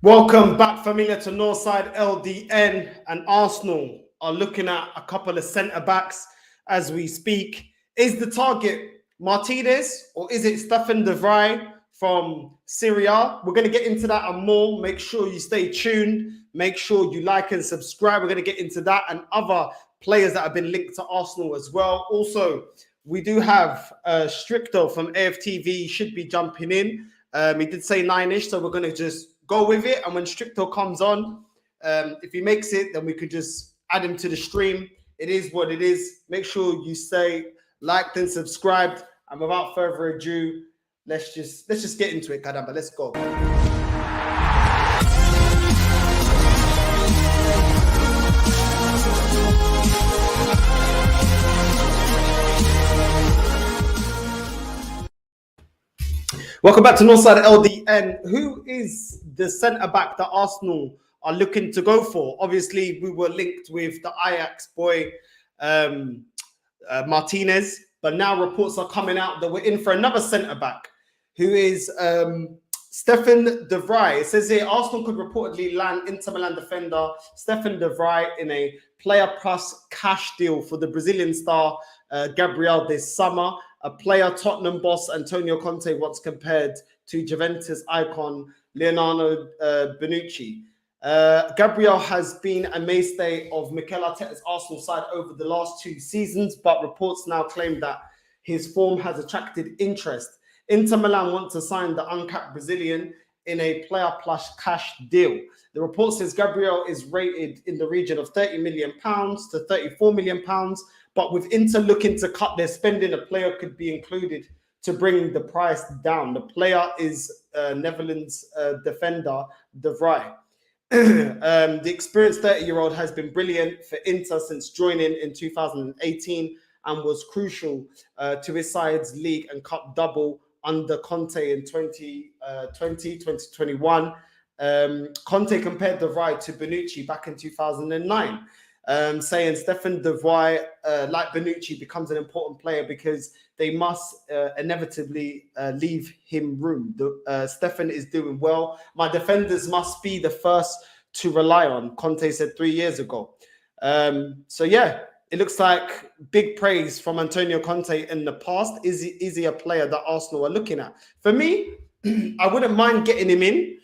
Welcome back, familiar to Northside LDN, and Arsenal are looking at a couple of centre-backs as we speak. Is the target Martinez or is it Stefan De Vrij from Syria? We're going to get into that and more. Make sure you stay tuned. Make sure you like and subscribe. We're going to get into that and other players that have been linked to Arsenal as well. Also, we do have Stricto from AFTV should be jumping in. He did say 9-ish, so we're going to just go with it. And when Stricto comes on, if he makes it, then we could just add him to the stream. It is what it is. Make sure you stay liked and subscribed. And without further ado, let's just get into it, Kadamba. Let's go. Welcome back to Northside LDN. Who is the centre-back that Arsenal are looking to go for? Obviously, we were linked with the Ajax boy, Martinez, but now reports are coming out that we're in for another centre-back, who is Stefan De Vrij. It says here, Arsenal could reportedly land Inter Milan defender Stefan De Vrij in a player plus cash deal for the Brazilian star Gabriel this summer. A player Tottenham boss Antonio Conte once compared to Juventus icon Leonardo Bonucci. Gabriel has been a mainstay of Mikel Arteta's Arsenal side over the last 2 seasons, but reports now claim that his form has attracted interest. Inter Milan want to sign the uncapped Brazilian in a player plus cash deal. The report says Gabriel is rated in the region of £30 million to £34 million. But with Inter looking to cut their spending, a player could be included to bring the price down. The player is Netherlands defender De Vrij. The experienced 30-year-old has been brilliant for Inter since joining in 2018 and was crucial to his side's league and cup double under Conte in 2021. Conte compared De Vrij to Bonucci back in 2009. Saying Stefan De Vrij, like Bonucci, becomes an important player because they must inevitably leave him room. Stefan is doing well. My defenders must be the first to rely on, Conte said 3 years ago. So yeah, it looks like big praise from Antonio Conte in the past. Is he a player that Arsenal are looking at? For me, I wouldn't mind getting him in.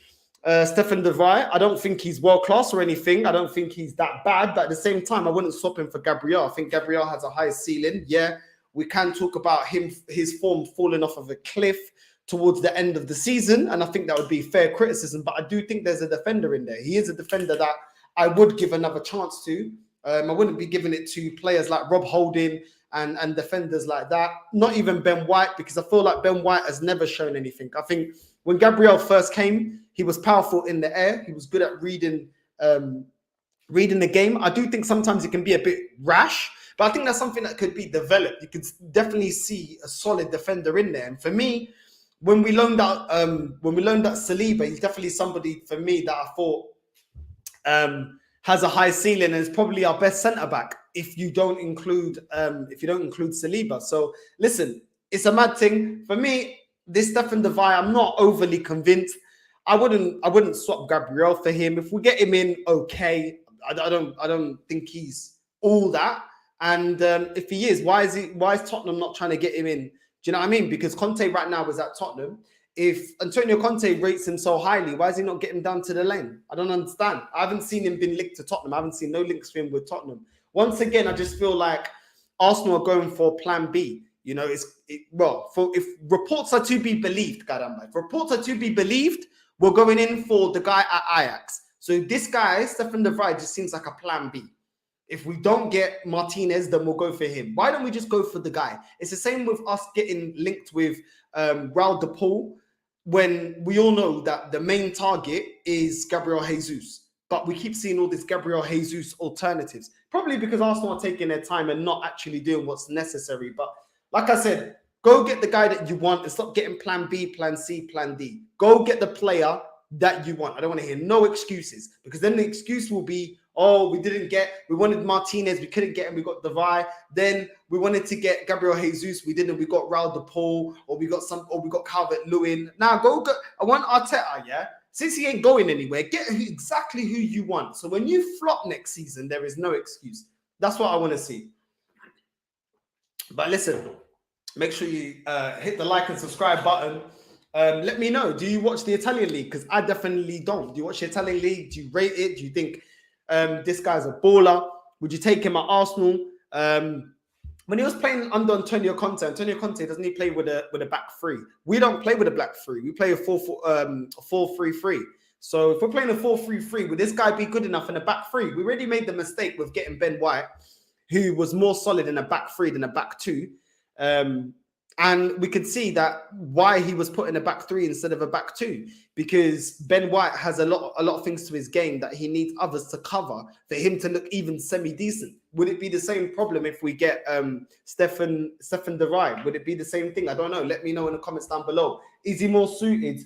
Stefan De Vrij, I don't think he's world class or anything. I don't think he's that bad, but at the same time, I wouldn't swap him for Gabriel. I think Gabriel has a high ceiling. Yeah, we can talk about his form falling off of a cliff towards the end of the season, and I think that would be fair criticism. But I do think there's a defender in there. He is a defender that I would give another chance to. I wouldn't be giving it to players like Rob Holding and defenders like that. Not even Ben White, because I feel like Ben White has never shown anything. I think when Gabriel first came, he was powerful in the air. He was good at reading the game. I do think sometimes he can be a bit rash, but I think that's something that could be developed. You could definitely see a solid defender in there. And for me, when we loaned out Saliba, he's definitely somebody for me that I thought has a high ceiling and is probably our best centre back if you don't include Saliba. So listen, it's a mad thing for me. This Stefan De Vrij, I'm not overly convinced. I wouldn't swap Gabriel for him. If we get him in, okay. I don't think he's all that. And if he is, why is Tottenham not trying to get him in? Do you know what I mean? Because Conte right now is at Tottenham. If Antonio Conte rates him so highly, why is he not getting down to the lane? I don't understand. I haven't seen him been linked to Tottenham. I haven't seen no links for him with Tottenham. Once again, I just feel like Arsenal are going for plan B. You know, if reports are to be believed, Caramba, if reports are to be believed, we're going in for the guy at Ajax. So this guy, Stefan De Vrij, just seems like a plan B. If we don't get Martinez, then we'll go for him. Why don't we just go for the guy? It's the same with us getting linked with Raul de Paul, when we all know that the main target is Gabriel Jesus. But we keep seeing all this Gabriel Jesus alternatives. Probably because Arsenal are taking their time and not actually doing what's necessary. But like I said, go get the guy that you want and stop getting plan B, plan C, plan D. Go get the player that you want. I don't want to hear no excuses, because then the excuse will be, oh, we wanted Martinez, we couldn't get him, we got De Vrij. Then we wanted to get Gabriel Jesus, we didn't, we got Raul de Paul, or we got Calvert-Lewin. Now I want Arteta, yeah? Since he ain't going anywhere, get exactly who you want. So when you flop next season, there is no excuse. That's what I want to see. But listen, make sure you hit the like and subscribe button. Let me know. Do you watch the Italian league? Because I definitely don't. Do you watch the Italian league? Do you rate it? Do you think this guy's a baller? Would you take him at Arsenal? When he was playing under Antonio Conte doesn't he play with a back three? We don't play with a black three. We play a 4-3-3. So if we're playing a 4-3-3, would this guy be good enough in a back three? We already made the mistake with getting Ben White, who was more solid in a back three than a back two. And we could see that why he was put in a back three instead of a back two, because Ben White has a lot of things to his game that he needs others to cover for him to look even semi-decent. Would it be the same problem if we get Stefan De Vrij? Would it be the same thing? I don't know. Let me know in the comments down below. Is he more suited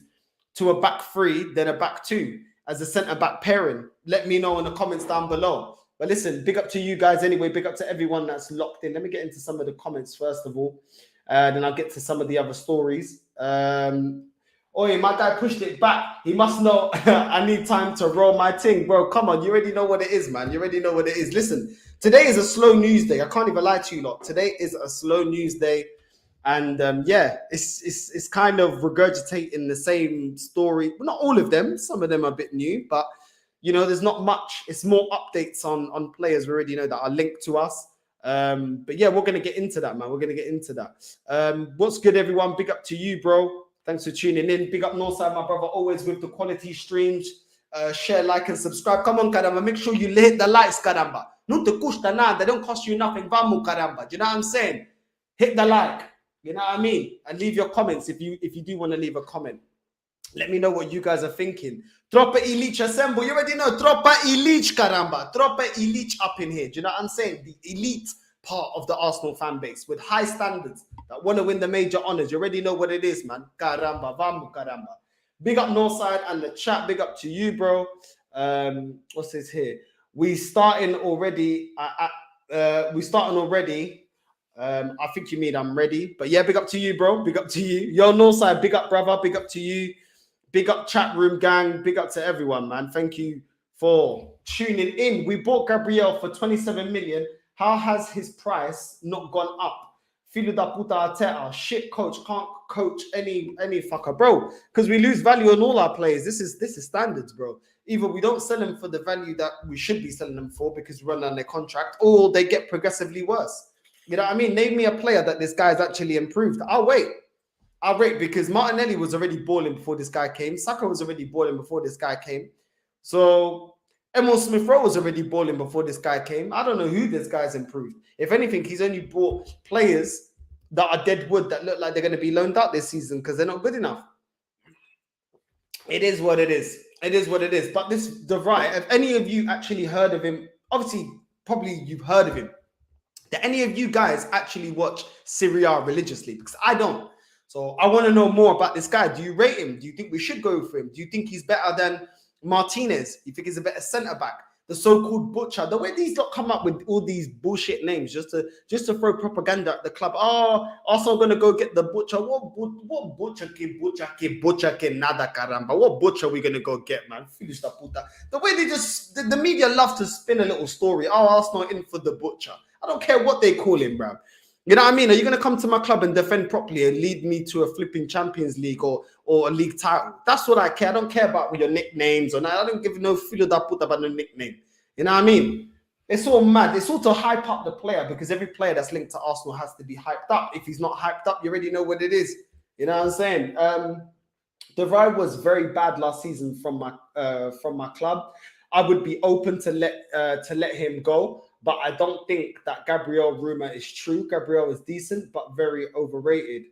to a back three than a back two as a centre-back pairing? Let me know in the comments down below. But listen, big up to you guys anyway. Big up to everyone that's locked in. Let me get into some of the comments first of all. Then I'll get to some of the other stories. Oh, my guy pushed it back. He must know I need time to roll my thing. Bro, come on. You already know what it is, man. You already know what it is. Listen, today is a slow news day. I can't even lie to you lot. Today is a slow news day. And yeah, it's kind of regurgitating the same story. Well, not all of them. Some of them are a bit new. But, you know, there's not much. It's more updates on players we already know that are linked to us. But yeah, we're going to get into that, man. We're going to get into that. What's good, everyone? Big up to you, bro. Thanks for tuning in. Big up Northside, my brother, always with the quality streams. Share, like, and subscribe. Come on, caramba. Make sure you hit the likes, caramba. No te custa nada. They don't cost you nothing. Vamos, caramba. Do you know what I'm saying? Hit the like. You know what I mean? And leave your comments if you do want to leave a comment. Let me know what you guys are thinking. Tropa Elite assemble. You already know. Tropa Elite, caramba. Tropa Elite up in here. Do you know what I'm saying? The elite part of the Arsenal fan base with high standards that want to win the major honors. You already know what it is, man. Caramba. Vamos, caramba. Big up Northside and the chat. Big up to you, bro. What's this here? We starting already. We starting already. I think you mean I'm ready. But yeah, big up to you, bro. Big up to you. Yo, Northside, big up, brother. Big up to you. Big up chat room gang. Big up to everyone, man. Thank you for tuning in. We bought Gabriel for 27 million. How has his price not gone up? Filho da puta arteta. Shit coach, can't coach any fucker, bro. Because we lose value on all our players. This is standards, bro. Either we don't sell them for the value that we should be selling them for because we run on their contract, or they get progressively worse. You know what I mean? Name me a player that this guy's actually improved. I'll wait because Martinelli was already balling before this guy came. Saka was already balling before this guy came. So Emil Smith-Rowe was already balling before this guy came. I don't know who this guy's improved. If anything, he's only bought players that are dead wood that look like they're going to be loaned out this season because they're not good enough. It is what it is. It is what it is. But this De Vrij, if any of you actually heard of him, obviously, probably you've heard of him. Do any of you guys actually watch Serie A religiously? Because I don't. So I want to know more about this guy. Do you rate him? Do you think we should go for him? Do you think he's better than Martinez? Do you think he's a better centre-back? The so-called butcher. The way these lot come up with all these bullshit names just to throw propaganda at the club. Oh, also going to go get the butcher. What butcher ke nada caramba. What butcher are we going to go get, man? The way they just, the media love to spin a little story. Oh, Arsenal in for the butcher. I don't care what they call him, bro. You know what I mean? Are you going to come to my club and defend properly and lead me to a flipping Champions League or a league title? That's what I care. I don't care about your nicknames or not. I don't give no filo da puta about no nickname. You know what I mean? It's all mad. It's all to hype up the player because every player that's linked to Arsenal has to be hyped up. If he's not hyped up, you already know what it is. You know what I'm saying? De Vrij was very bad last season from my club. I would be open to let him go. But I don't think that Gabriel rumor is true. Gabriel is decent, but very overrated.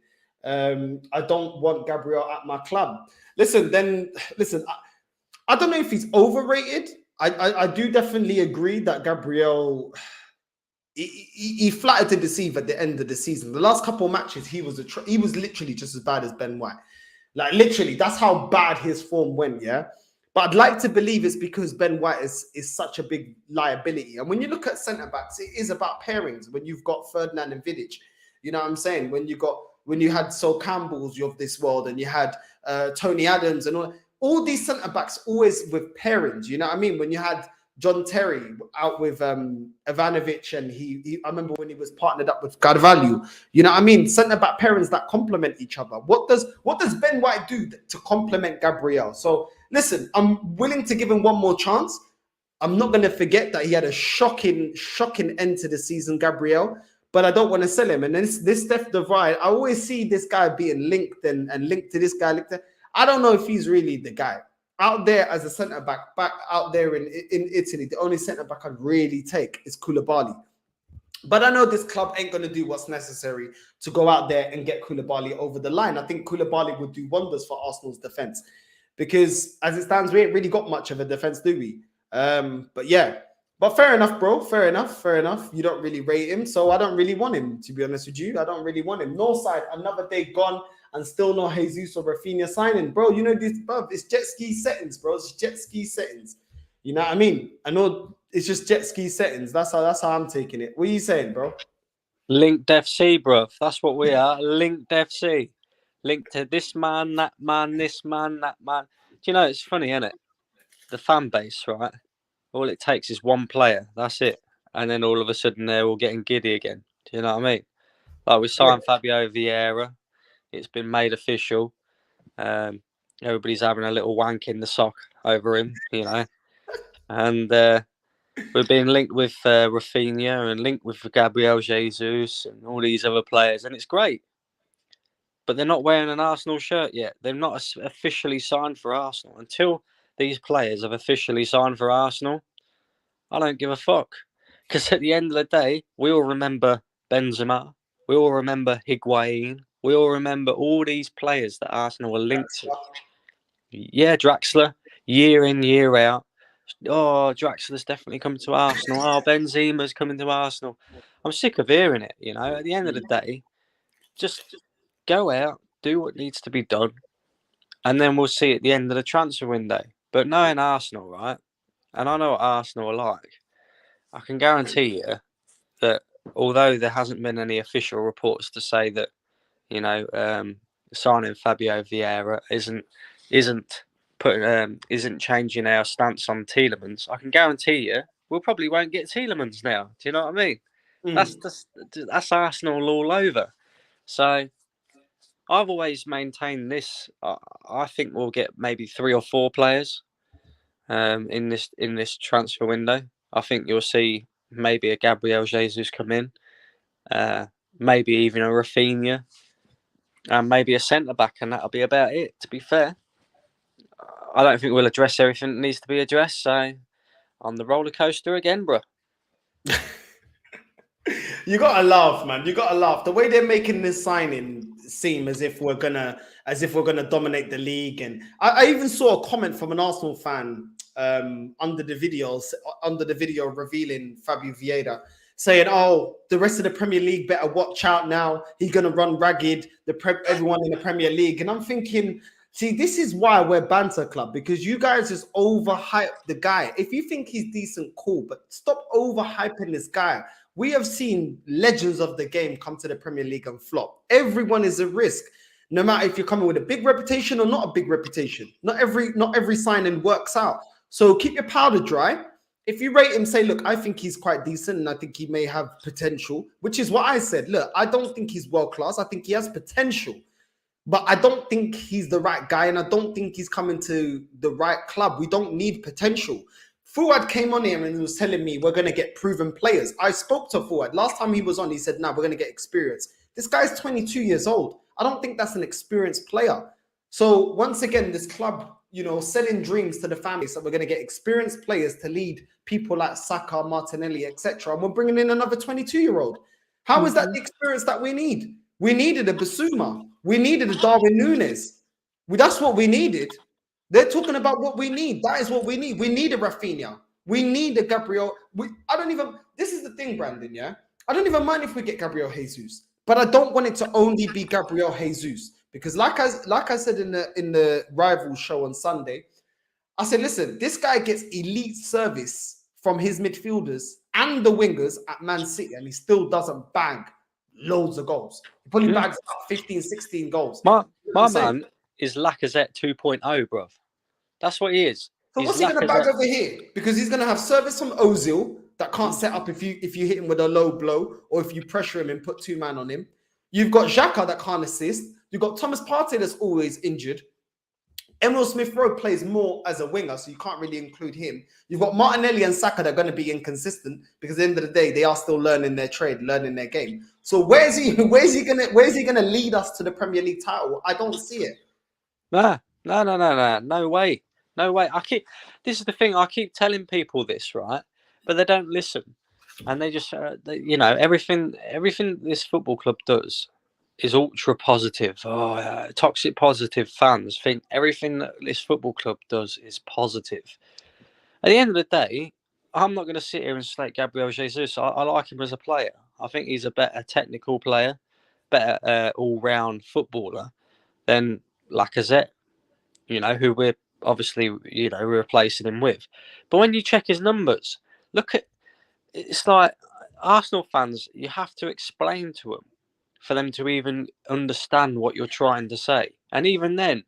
I don't want Gabriel at my club. Listen, I don't know if he's overrated. I do definitely agree that Gabriel, he flattered to deceive at the end of the season. The last couple of matches, he was literally just as bad as Ben White. Like literally, that's how bad his form went, yeah? But I'd like to believe it's because Ben White is such a big liability. And when you look at centre-backs, it is about pairings. When you've got Ferdinand and VIDS, you know what I'm saying? When you had Sol Campbell's of this world and you had Tony Adams and all, all these centre backs always with pairings. You know what I mean? When you had John Terry out with Ivanovic, and I remember when he was partnered up with Carvalho. You know what I mean? Centre back pairings that complement each other. What does Ben White do to complement Gabriel? So listen, I'm willing to give him one more chance. I'm not going to forget that he had a shocking end to the season, Gabriel. But I don't want to sell him. And this Steph De Vrij, I always see this guy being linked and linked to this guy. I don't know if he's really the guy. Out there as a centre-back, back out there in Italy, the only centre-back I'd really take is Koulibaly. But I know this club ain't going to do what's necessary to go out there and get Koulibaly over the line. I think Koulibaly would do wonders for Arsenal's defence. Because as it stands, we ain't really got much of a defence, do we? But yeah. But fair enough, bro. Fair enough. You don't really rate him, so I don't really want him, to be honest with you. I don't really want him. Northside, another day gone, and still no Jesus or Rafinha signing. Bro, you know this, bro, it's jet ski settings, bro. It's jet ski settings. You know what I mean? I know it's just jet ski settings. That's how I'm taking it. What are you saying, bro? Linked FC, bro. That's what we are. Linked FC. Linked to this man, that man, this man, that man. Do you know, it's funny, isn't it? The fan base, right? All it takes is one player. That's it. And then all of a sudden they're all getting giddy again. Do you know what I mean? Like we signed Fabio Vieira. It's been made official. Everybody's having a little wank in the sock over him, you know. And we're being linked with Rafinha and linked with Gabriel Jesus and all these other players. And it's great. But they're not wearing an Arsenal shirt yet. They're not officially signed for Arsenal. Until these players have officially signed for Arsenal, I don't give a fuck. Because at the end of the day, we all remember Benzema. We all remember Higuain. We all remember all these players that Arsenal were linked to. Yeah, Draxler, year in, year out. Oh, Draxler's definitely coming to Arsenal. Oh, Benzema's coming to Arsenal. I'm sick of hearing it, you know. At the end of the day, just go out, do what needs to be done, and then we'll see at the end of the transfer window. But knowing Arsenal, right, and I know what Arsenal are like, I can guarantee you that although there hasn't been any official reports to say that, you know, signing Fabio Vieira isn't changing our stance on Tielemans, I can guarantee you we'll probably won't get Tielemans now. Do you know what I mean? That's Arsenal all over. So I've always maintained this. I think we'll get maybe 3 or 4 players in this transfer window. I think you'll see maybe a Gabriel Jesus come in, maybe even a Rafinha, and maybe a centre-back, and that'll be about it, to be fair. I don't think we'll address everything that needs to be addressed, so on the roller coaster again, bro. You gotta laugh, man. You gotta laugh. The way they're making this signing seem as if we're gonna dominate the league. And I even saw a comment from an Arsenal fan under the video revealing Fabio Vieira, saying, "Oh, the rest of the Premier League better watch out now. He's gonna run ragged. Everyone in the Premier League." And I'm thinking, see, this is why we're banter club, because you guys just overhype the guy. If you think he's decent, cool, but stop overhyping this guy. We have seen legends of the game come to the Premier League and flop. Everyone is a risk, no matter if you're coming with a big reputation or not a big reputation. Not every signing works out. So keep your powder dry. If you rate him, say, look, I think he's quite decent and I think he may have potential, which is what I said. Look, I don't think he's world class. I think he has potential, but I don't think he's the right guy, and I don't think he's coming to the right club. We don't need potential. Fuad came on here and was telling me we're going to get proven players. I spoke to Fuad. Last time he was on, he said, no, we're going to get experience. This guy's 22 years old. I don't think that's an experienced player. So once again, this club, you know, selling dreams to the family. So we're going to get experienced players to lead people like Saka, Martinelli, etc. And we're bringing in another 22-year-old. How is that the experience that we need? We needed a Basuma. We needed a Darwin Núñez. That's what we needed. They're talking about what we need. That is what we need. We need a Rafinha. We need a Gabriel. This is the thing, Brandon, yeah? I don't even mind if we get Gabriel Jesus, but I don't want it to only be Gabriel Jesus, because like I said in the rival show on Sunday, I said, listen, this guy gets elite service from his midfielders and the wingers at Man City, and he still doesn't bang loads of goals. He probably bags about 15, 16 goals. My man is Lacazette 2.0, bruv. That's what he is. So He's what's he going to bag Lacazette. over here? Because he's going to have service from Ozil that can't set up if you hit him with a low blow or if you pressure him and put 2 man on him. You've got Xhaka that can't assist. You've got Thomas Partey that's always injured. Emil Smith-Rowe plays more as a winger, so you can't really include him. You've got Martinelli and Saka that are going to be inconsistent because at the end of the day, they are still learning their trade, learning their game. So where's he gonna lead us to the Premier League title? I don't see it. No way. No way. This is the thing. I keep telling people this, right? But they don't listen, and they just, everything this football club does is ultra positive. Toxic positive fans think everything that this football club does is positive. At the end of the day, I'm not going to sit here and slate Gabriel Jesus. I like him as a player. I think he's a better technical player, better all-round footballer than Lacazette, who we're obviously, replacing him with. But when you check his numbers, it's like Arsenal fans, you have to explain to them for them to even understand what you're trying to say. And even then,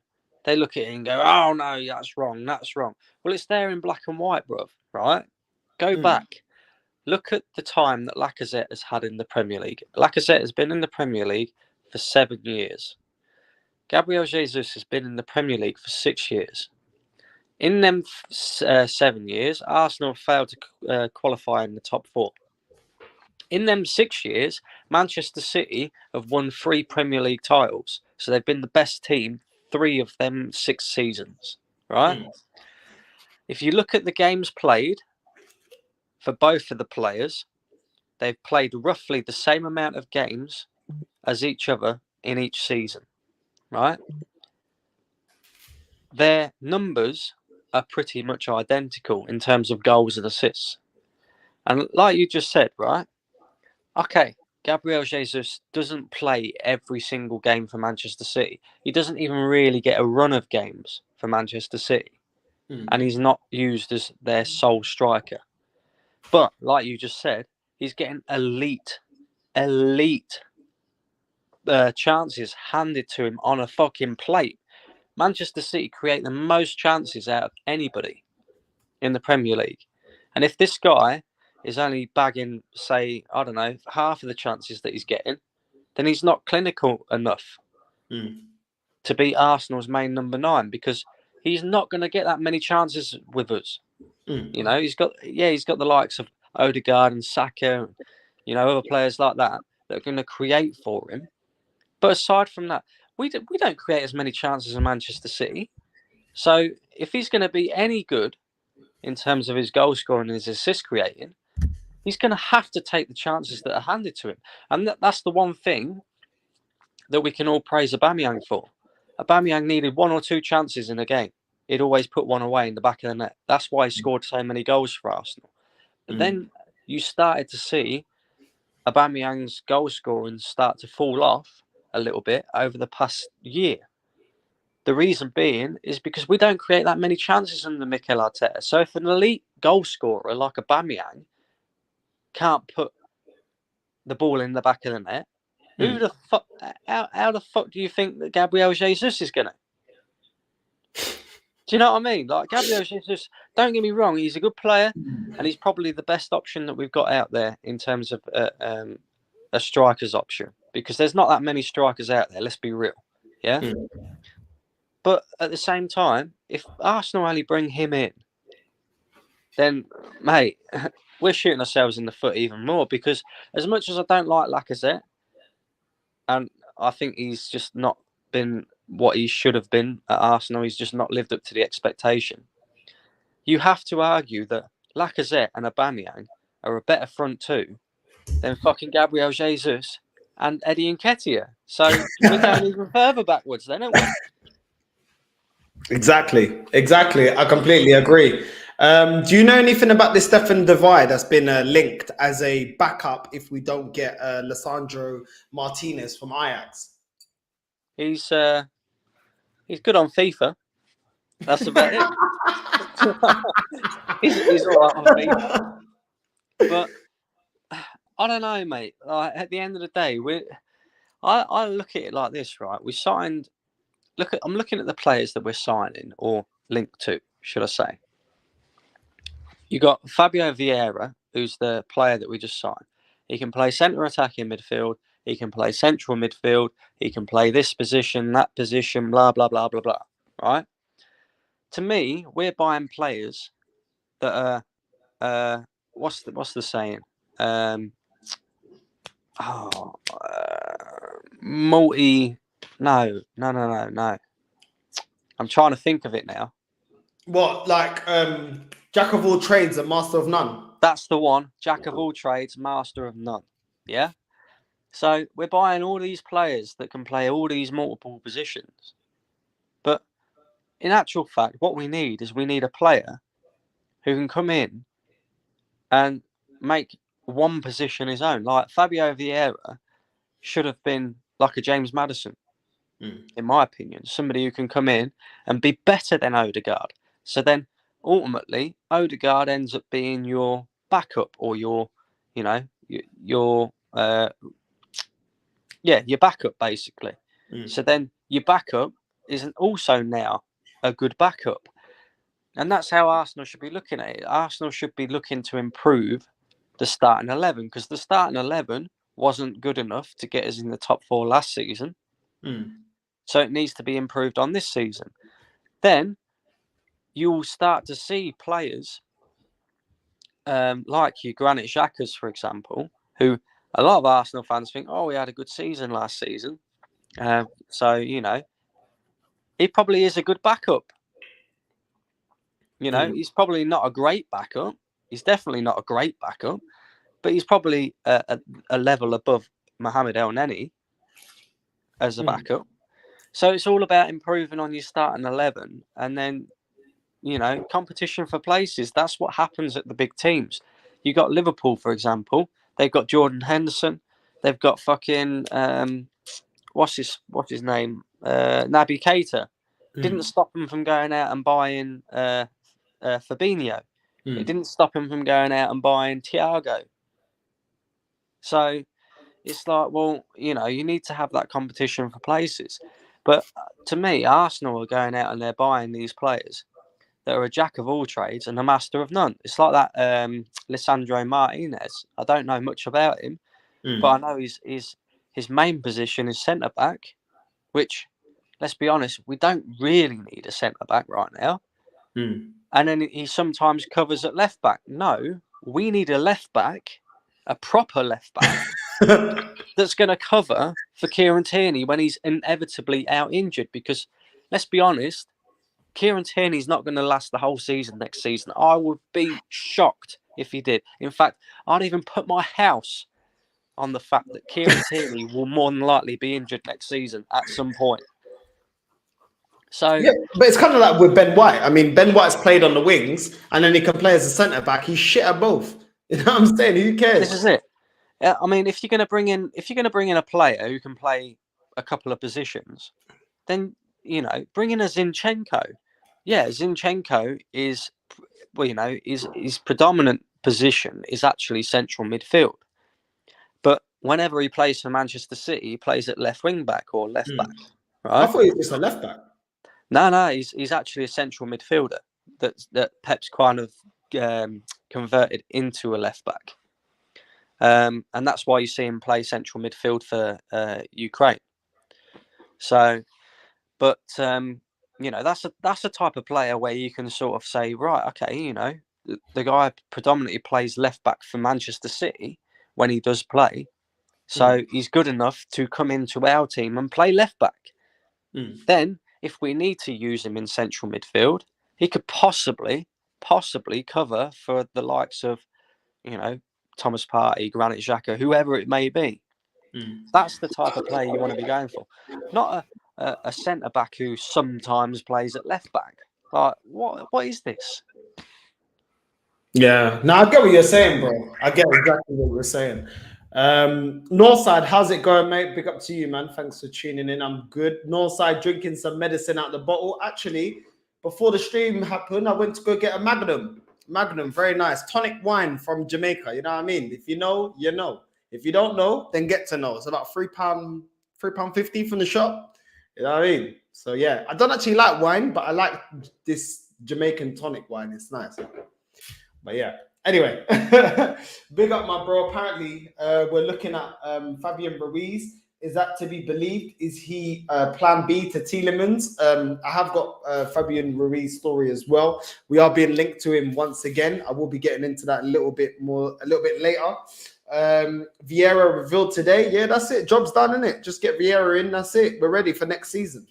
they look at it and go, oh, no, that's wrong, that's wrong. Well, it's there in black and white, bruv, right? Go back. Look at the time that Lacazette has had in the Premier League. Lacazette has been in the Premier League for 7 years. Gabriel Jesus has been in the Premier League for 6 years. In them 7 years, Arsenal failed to qualify in the top 4. In them 6 years, Manchester City have won 3 Premier League titles. So they've been the best team 3 of them 6 seasons, right? If you look at the games played for both of the players, they've played roughly the same amount of games as each other in each season, right? Their numbers are pretty much identical in terms of goals and assists. And like you just said, right? Okay, Gabriel Jesus doesn't play every single game for Manchester City. He doesn't even really get a run of games for Manchester City. And he's not used as their sole striker. But, like you just said, he's getting elite chances handed to him on a fucking plate. Manchester City create the most chances out of anybody in the Premier League. And if this guy is only bagging, say, I don't know, half of the chances that he's getting, then he's not clinical enough to be Arsenal's main number 9 because he's not going to get that many chances with us. He's got the likes of Odegaard and Saka, other players like that are going to create for him. But aside from that, we don't create as many chances in Manchester City. So if he's going to be any good in terms of his goal scoring and his assist creating, he's going to have to take the chances that are handed to him. And that's the one thing that we can all praise Aubameyang for. Aubameyang needed 1 or 2 chances in a game. He'd always put one away in the back of the net. That's why he scored so many goals for Arsenal. But then you started to see Aubameyang's goal scoring start to fall off a little bit over the past year. The reason being is because we don't create that many chances under Mikel Arteta. So if an elite goal scorer like Aubameyang can't put the ball in the back of the net, who the fuck? How the fuck do you think that Gabriel Jesus is gonna? Do you know what I mean? Like Gabriel Jesus, don't get me wrong, he's a good player, and he's probably the best option that we've got out there in terms of a striker's option because there's not that many strikers out there. Let's be real, yeah. But at the same time, if Arsenal only bring him in, then mate, we're shooting ourselves in the foot even more because as much as I don't like Lacazette, and I think he's just not been what he should have been at Arsenal. He's just not lived up to the expectation. You have to argue that Lacazette and Aubameyang are a better front 2 than fucking Gabriel Jesus and Eddie Nketiah. So we're going even further backwards then, aren't we? Exactly. I completely agree. Do you know anything about this Stefan De Vrij that's been linked as a backup if we don't get Lisandro Martinez from Ajax? He's good on FIFA. That's about it. he's all right on FIFA. But I don't know, mate. Like, at the end of the day, I look at it like this, right? I'm looking at the players that we're signing, or linked to, should I say. You got Fabio Vieira, who's the player that we just signed. He can play centre attacking midfield. He can play central midfield. He can play this position, that position, blah, blah, blah, blah, blah. Right? To me, we're buying players that are, what's the saying? No. I'm trying to think of it now. What, like jack of all trades and master of none? That's the one. Jack of all trades, master of none. Yeah? So we're buying all these players that can play all these multiple positions. But in actual fact, what we need is a player who can come in and make one position his own. Like Fabio Vieira should have been like a James Maddison, in my opinion. Somebody who can come in and be better than Odegaard. So then ultimately, Odegaard ends up being your backup or your backup basically. So then your backup isn't also now a good backup. And that's how Arsenal should be looking at it. Arsenal should be looking to improve the starting 11 because the starting 11 wasn't good enough to get us in the top 4 last season. So it needs to be improved on this season. Then you'll start to see players like your Granit Xhakas, for example, who a lot of Arsenal fans think, oh, he had a good season last season. So, he probably is a good backup. He's probably not a great backup. He's definitely not a great backup, but he's probably a level above Mohamed El Neni as a backup. So it's all about improving on your starting 11 and then, competition for places. That's what happens at the big teams. You got Liverpool, for example. They've got Jordan Henderson. They've got fucking what's his name? Naby Keita. Didn't stop him from going out and buying Fabinho. It didn't stop him from going out and buying Thiago. So it's like, well, you need to have that competition for places. But to me, Arsenal are going out and they're buying these players that are a jack of all trades and a master of none. It's like that Lisandro Martinez. I don't know much about him, but I know his main position is centre back, which, let's be honest, we don't really need a centre back right now. And then he sometimes covers at left back. No, we need a left back, a proper left back, that's going to cover for Kieran Tierney when he's inevitably out injured. Because let's be honest, Kieran Tierney's not going to last the whole season next season. I would be shocked if he did. In fact, I'd even put my house on the fact that Kieran Tierney will more than likely be injured next season at some point. So yeah, but it's kind of like with Ben White. I mean, Ben White's played on the wings and then he can play as a centre back. He's shit at both. You know what I'm saying? Who cares? This is it. I mean, if you're going to bring in a player who can play a couple of positions, then bring in a Zinchenko. Yeah, Zinchenko is, his predominant position is actually central midfield. But whenever he plays for Manchester City, he plays at left wing back or left back. Right? I thought he was just a left back. No, he's actually a central midfielder that Pep's kind of converted into a left back. And that's why you see him play central midfield for Ukraine. So, but that's a type of player where you can sort of say, right, okay, the guy predominantly plays left back for Manchester City when he does play, so he's good enough to come into our team and play left back. Then, if we need to use him in central midfield, he could possibly cover for the likes of, Thomas Partey, Granit Xhaka, whoever it may be. That's the type of player you want to be going for, not a centre back who sometimes plays at left back. Like, what is this? Yeah, no, I get what you're saying, bro. I get exactly what you're saying. Northside, how's it going, mate? Big up to you, man. Thanks for tuning in. I'm good. Northside, drinking some medicine out the bottle. Actually, before the stream happened, I went to go get a Magnum. Very nice. Tonic wine from Jamaica. You know what I mean? If you know, you know. If you don't know, then get to know. It's about £3.50 from the shop. You know what I mean? So yeah, I don't actually like wine, but I like this Jamaican tonic wine. It's nice. But yeah, anyway, big up my bro. Apparently, we're looking at Fabian Ruiz. Is that to be believed? Is he plan B to Tielemans? I have got Fabian Ruiz story as well. We are being linked to him once again. I will be getting into that a little bit later. Vieira revealed today. Yeah, that's it. Job's done, isn't it? Just get Vieira in. That's it. We're ready for next season.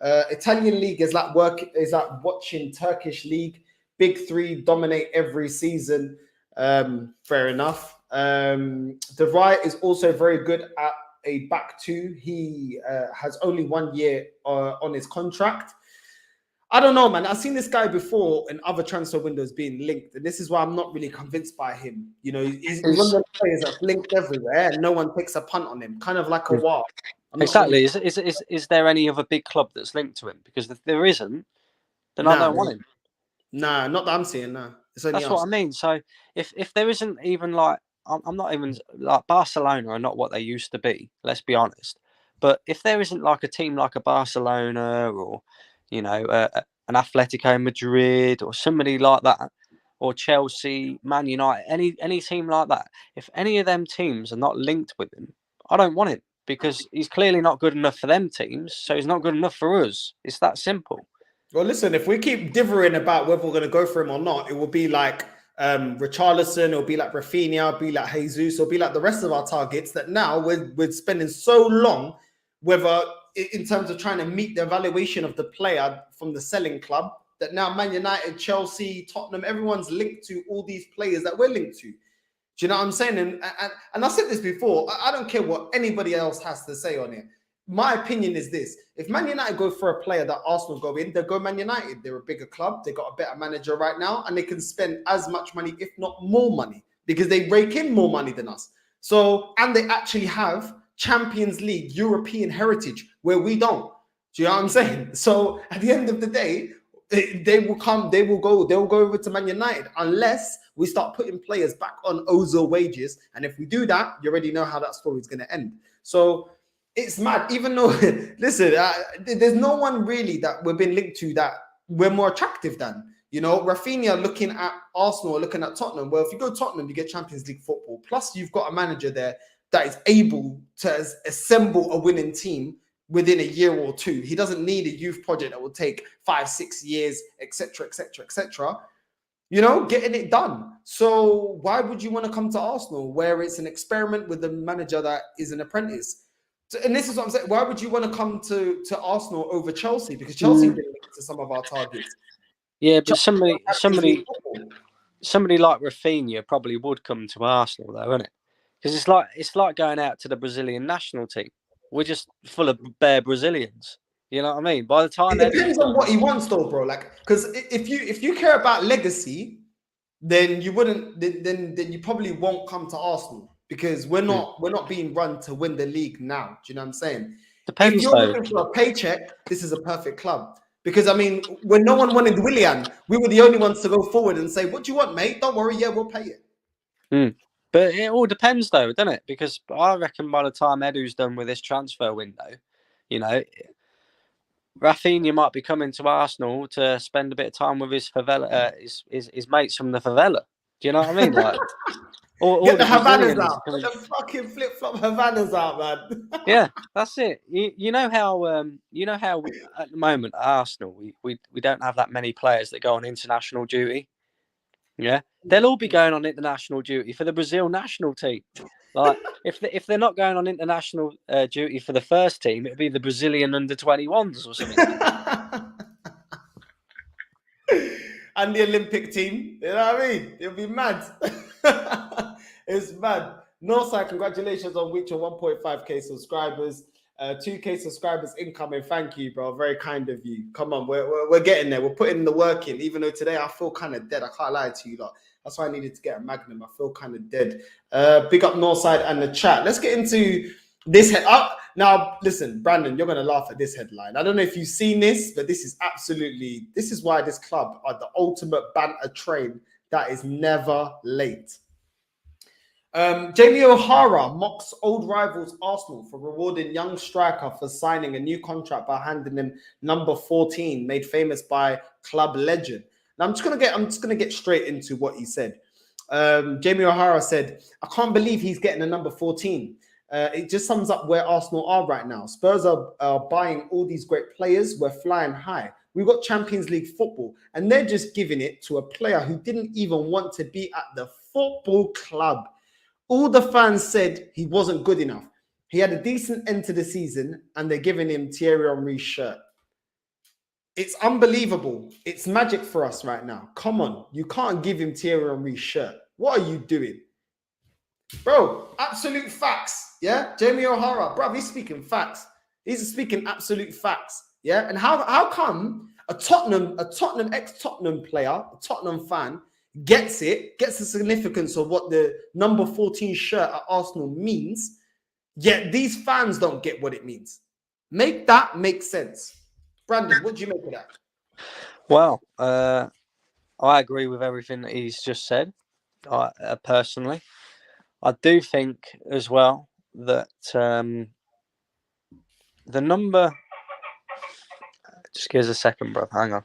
Italian league is like watching Turkish league. Big three dominate every season. Fair enough. De Vrij is also very good at a back two. He has only 1 year on his contract. I don't know, man. I've seen this guy before in other transfer windows being linked, and this is why I'm not really convinced by him. You know, he's one of the players that's linked everywhere, and no one takes a punt on him. Kind of like a wall. Exactly. Really... Is there any other big club that's linked to him? Because if there isn't, then I don't want him. Nah, not that I'm seeing. Nah, that's what I mean. So if there isn't even like, I'm not even like Barcelona are not what they used to be. Let's be honest. But if there isn't like a team like a Barcelona or, you know, an Atletico Madrid or somebody like that, or Chelsea, Man United, any team like that, if any of them teams are not linked with him, I don't want him because he's clearly not good enough for them teams. So he's not good enough for us. It's that simple. Well, listen, if we keep differing about whether we're going to go for him or not, it will be like Richarlison, it'll be like Rafinha, it'll be like Jesus, it'll be like the rest of our targets that now we're spending so long, whether in terms of trying to meet the evaluation of the player from the selling club, that now Man United, Chelsea, Tottenham, everyone's linked to all these players that we're linked to. Do you know what I'm saying? And I said this before, I don't care what anybody else has to say on it. My opinion is this: if Man United go for a player that Arsenal go in, they'll go Man United. They're a bigger club. They got a better manager right now, and they can spend as much money, if not more money, because they rake in more money than us. So, and they actually have Champions League, European heritage, where we don't. Do you know what I'm saying? So at the end of the day, they will go over to Man United unless we start putting players back on Ozil wages. And if we do that, you already know how that story is going to end. So it's mad, even though, listen, there's no one really that we've been linked to that we're more attractive than. You know, Rafinha looking at Arsenal or looking at Tottenham. Well, if you go Tottenham, you get Champions League football. Plus, you've got a manager there that is able to assemble a winning team within a year or two. He doesn't need a youth project that will take 5-6 years, etc., etc., etc. You know, getting it done. So why would you want to come to Arsenal where it's an experiment with a manager that is an apprentice? And this is what I'm saying. Why would you want to come to Arsenal over Chelsea? Because Chelsea didn't get to some of our targets. Yeah, but somebody like Rafinha probably would come to Arsenal, though, isn't it? Because it's like going out to the Brazilian national team. We're just full of bare Brazilians. You know what I mean? By the time it depends on what he wants, though, bro. Like, because if you care about legacy, then you wouldn't. Then you probably won't come to Arsenal because we're not being run to win the league now. Do you know what I'm saying? Depends. If you're looking for a paycheck, this is a perfect club. Because I mean, when no one wanted Willian, we were the only ones to go forward and say, "What do you want, mate? Don't worry, yeah, we'll pay it." But it all depends, though, doesn't it? Because I reckon by the time Edu's done with this transfer window, you know, Rafinha might be coming to Arsenal to spend a bit of time with his favela, his mates from the favela. Do you know what I mean? Like, get the Havanas out. Get the fucking flip-flop Havanas out, man. Yeah, that's it. You know how at the moment at Arsenal we don't have that many players that go on international duty. Yeah, they'll all be going on international duty for the Brazil national team. Like if they're not going on international duty for the first team, it'll be the Brazilian under-21s or something. And the Olympic team, you know what I mean? It'll be mad. It's mad. Northside, congratulations on reaching 1.5k subscribers. 2k subscribers incoming. Thank you, bro. Very kind of you. Come on, we're getting there. We're putting the work in. Even though today I feel kind of dead. I can't lie to you lot. That's why I needed to get a Magnum. I feel kind of dead. Big up Northside and the chat. Let's get into this head up. Now, listen, Brandon, you're going to laugh at this headline. I don't know if you've seen this, but this is why this club are the ultimate banter train that is never late. Jamie O'Hara mocks old rivals Arsenal for rewarding young striker for signing a new contract by handing him number 14, made famous by club legend. Now I'm just gonna get straight into what he said. Jamie O'Hara said, "I can't believe he's getting a number 14. It just sums up where Arsenal are right now. Spurs are buying all these great players. We're flying high. We've got Champions League football, and they're just giving it to a player who didn't even want to be at the football club." All the fans said he wasn't good enough. He had a decent end to the season, and they're giving him Thierry Henry's shirt. It's unbelievable. It's magic for us right now. Come on. You can't give him Thierry Henry's shirt. What are you doing? Bro, absolute facts. Yeah? Jamie O'Hara, bro, he's speaking facts. He's speaking absolute facts. Yeah? And how come a Tottenham ex-Tottenham player, a Tottenham fan, gets the significance of what the number 14 shirt at Arsenal means, yet these fans don't get what it means? Make that make sense. Brandon, what do you make of that? Well, I agree with everything that he's just said. Personally, I do think as well that the number. Just give us a second, bro. Hang on.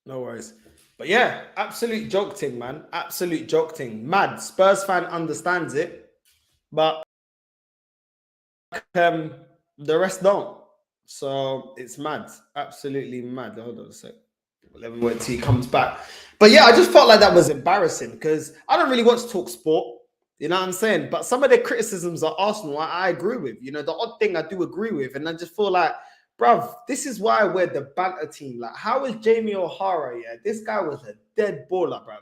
No worries. But yeah, absolute joke thing, man. Absolute joke thing. Mad. Spurs fan understands it, but the rest don't. So it's mad. Absolutely mad. Hold on a sec. Let me wait till he comes back. But yeah, I just felt like that was embarrassing because I don't really watch Talk Sport. You know what I'm saying? But some of their criticisms of Arsenal, I agree with. You know, the odd thing I do agree with. And I just feel like, bruv, this is why we're the banter team. Like, how is Jamie O'Hara? Yeah, this guy was a dead baller, bruv.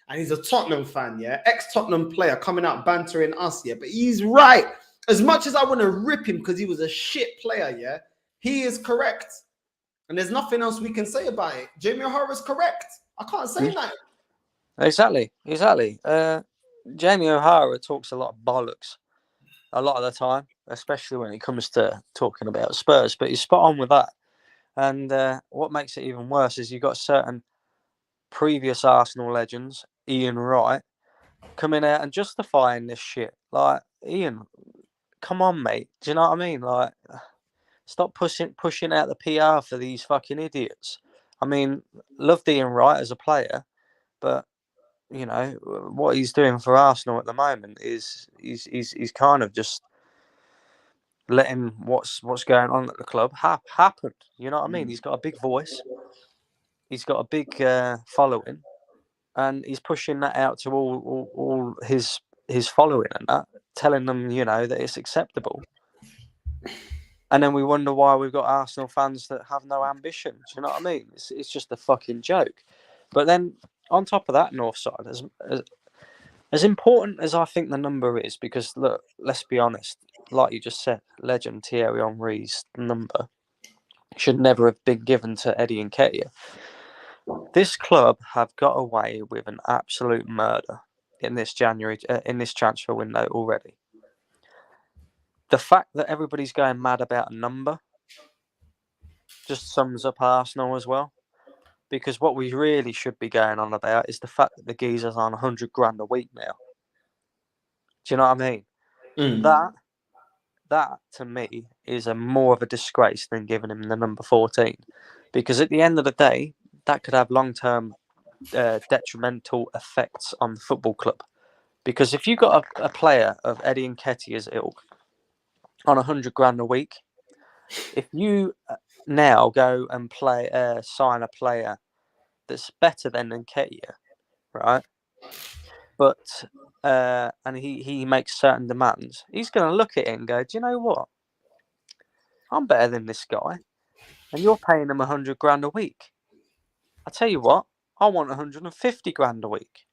And he's a Tottenham fan, yeah, ex-Tottenham player coming out bantering us, yeah. But he's right. As much as I want to rip him because he was a shit player, yeah, he is correct. And there's nothing else we can say about it. Jamie O'Hara is correct. I can't say that. Exactly. Jamie O'Hara talks a lot of bollocks a lot of the time, especially when it comes to talking about Spurs. But he's spot on with that. And what makes it even worse is you've got certain previous Arsenal legends, Ian Wright, coming out and justifying this shit. Like, Ian, come on, mate. Do you know what I mean? Like, stop pushing out the PR for these fucking idiots. I mean, loved Ian Wright as a player, but you know what he's doing for Arsenal at the moment is he's kind of just letting what's going on at the club happen. You know what I mean? He's got a big voice, he's got a big following, and he's pushing that out to all his following and that, telling them, you know, that it's acceptable. And then we wonder why we've got Arsenal fans that have no ambition. Do you know what I mean? It's just a fucking joke. But then on top of that, North side, as important as I think the number is, because look, let's be honest, like you just said, legend Thierry Henry's number should never have been given to Eddie Nketiah. This club have got away with an absolute murder in this transfer window already. The fact that everybody's going mad about a number just sums up Arsenal as well. Because what we really should be going on about is the fact that the geezer's on 100 grand a week now. Do you know what I mean? That to me is more of a disgrace than giving him the number 14. Because at the end of the day, that could have long-term detrimental effects on the football club. Because if you got a player of Eddie Nketiah's ilk on 100 grand a week, if you now go and sign a player that's better than Nketiah, right? But and he makes certain demands, he's going to look at it and go, do you know what? I'm better than this guy, and you're paying him 100 grand a week. I tell you what, I want 150 grand a week.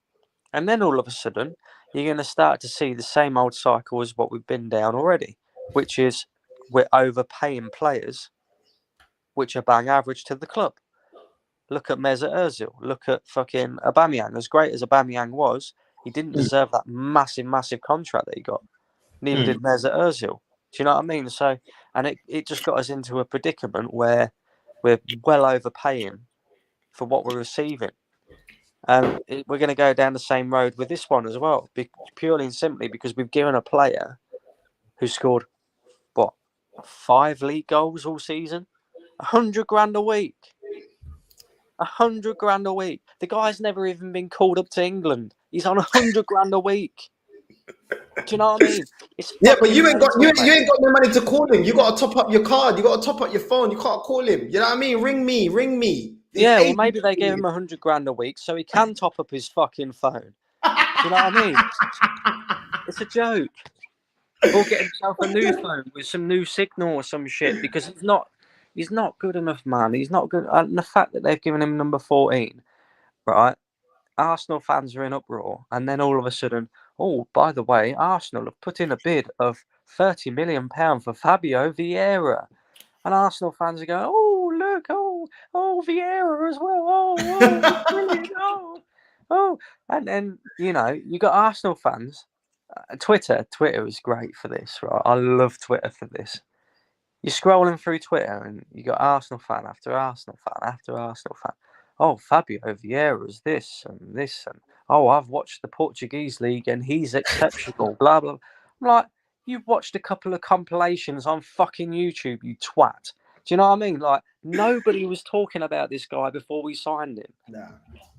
And then all of a sudden, you're going to start to see the same old cycle as what we've been down already, which is we're overpaying players which are bang average to the club. Look at Mesut Ozil. Look at fucking Aubameyang. As great as Aubameyang was, he didn't deserve that massive contract that he got. Neither did Mesut Ozil. Do you know what I mean? So, and it just got us into a predicament where we're well overpaying for what we're receiving. And we're going to go down the same road with this one as well, purely and simply because we've given a player who scored, what, 5 league goals all season? 100 grand a week. 100 grand a week. The guy's never even been called up to England. He's on 100 grand a week. Do you know what I mean? It's Yeah, but you mental, ain't got no money to call him. You got to top up your card. You got to top up your phone. You can't call him. You know what I mean? Ring me. Yeah, well, maybe they gave him 100 grand a week so he can top up his fucking phone. Do you know what I mean? It's a joke. Or get himself a new phone with some new signal or some shit, because he's not good enough, man. He's not good. And the fact that they've given him number 14, right? Arsenal fans are in uproar, and then all of a sudden, oh, by the way, Arsenal have put in a bid of £30 million for Fabio Vieira, and Arsenal fans are going, oh, look, oh, Vieira as well, oh, brilliant, oh, and then you got Arsenal fans. Twitter is great for this, right? I love Twitter for this. You're scrolling through Twitter and you got Arsenal fan after Arsenal fan after Arsenal fan. Oh, Fabio Vieira's this and this, and oh, I've watched the Portuguese league and he's exceptional. Blah blah. I'm like, you've watched a couple of compilations on fucking YouTube, you twat. Do you know what I mean? Like, nobody was talking about this guy before we signed him. Nah.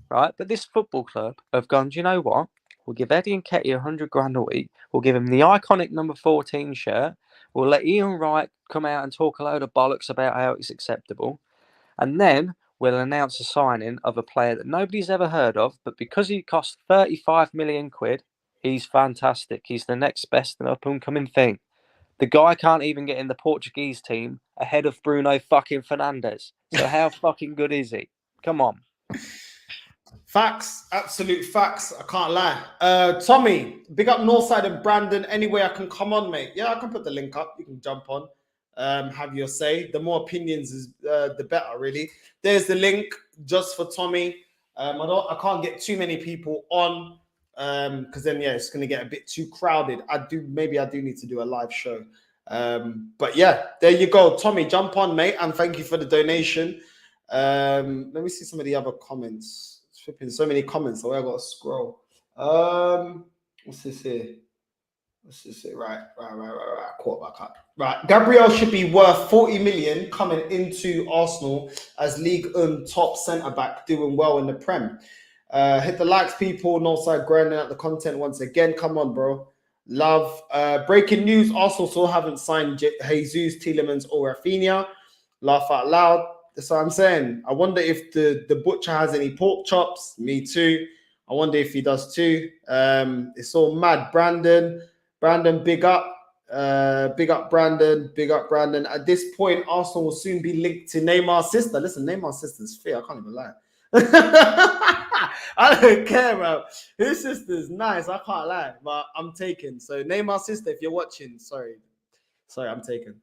Right? But this football club have gone, do you know what? We'll give Eddie Nketiah 100 grand a week. We'll give him the iconic number 14 shirt. We'll let Ian Wright come out and talk a load of bollocks about how it's acceptable. And then we'll announce a signing of a player that nobody's ever heard of, but because he cost 35 million quid, he's fantastic. He's the next best and up-and-coming thing. The guy can't even get in the Portuguese team ahead of Bruno fucking Fernandes. So how fucking good is he? Come on. Facts, absolute facts. I can't lie. Tommy, big up Northside and Brandon. Anyway, I can come on, mate. Yeah, I can put the link up. You can jump on. Have your say. The more opinions is the better, really. There's the link just for Tommy. I can't get too many people on because then it's going to get a bit too crowded. Maybe I do need to do a live show. But yeah, there you go, Tommy. Jump on, mate, and thank you for the donation. Let me see some of the other comments. Flipping so many comments, so I got to scroll. What's this here? Right. Quarterback up. Right. Gabriel should be worth 40 million coming into Arsenal as League top centre back, doing well in the Prem. Hit the likes, people. Northside grinding out the content once again. Come on, bro. Love. Breaking news: Arsenal still haven't signed Jesus, Tielemans, or Rafinha. Laugh out loud. That's what I'm saying. I wonder if the butcher has any pork chops. Me too. I wonder if he does too. It's all mad. Brandon, big up. Big up, Brandon. Big up, Brandon. At this point, Arsenal will soon be linked to Neymar's sister. Listen, Neymar's sister's fair. I can't even lie. I don't care, bro. His sister's nice. I can't lie, but I'm taken. So Neymar's sister, if you're watching, sorry, I'm taken.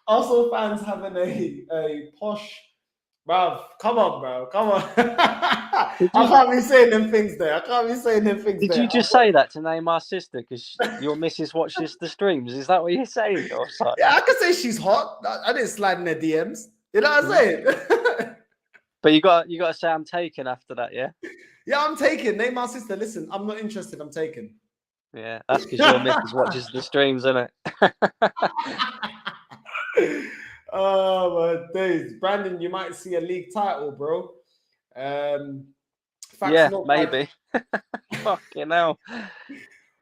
Arsenal fans having a posh, bruv. Come on, bro. Come on. I can't be saying them things there. Did you just say that to Neymar's sister because your missus watches the streams? Is that what you're saying? Or something? Yeah, I could say she's hot. I didn't slide in her DMs. You know what I'm saying? But you got to say I'm taken after that, yeah? Yeah, I'm taken. Neymar's sister, listen, I'm not interested. I'm taken. Yeah, that's because your missus watches the streams, isn't it? Oh my days, Brandon, you might see a league title, bro. Maybe. Fucking hell.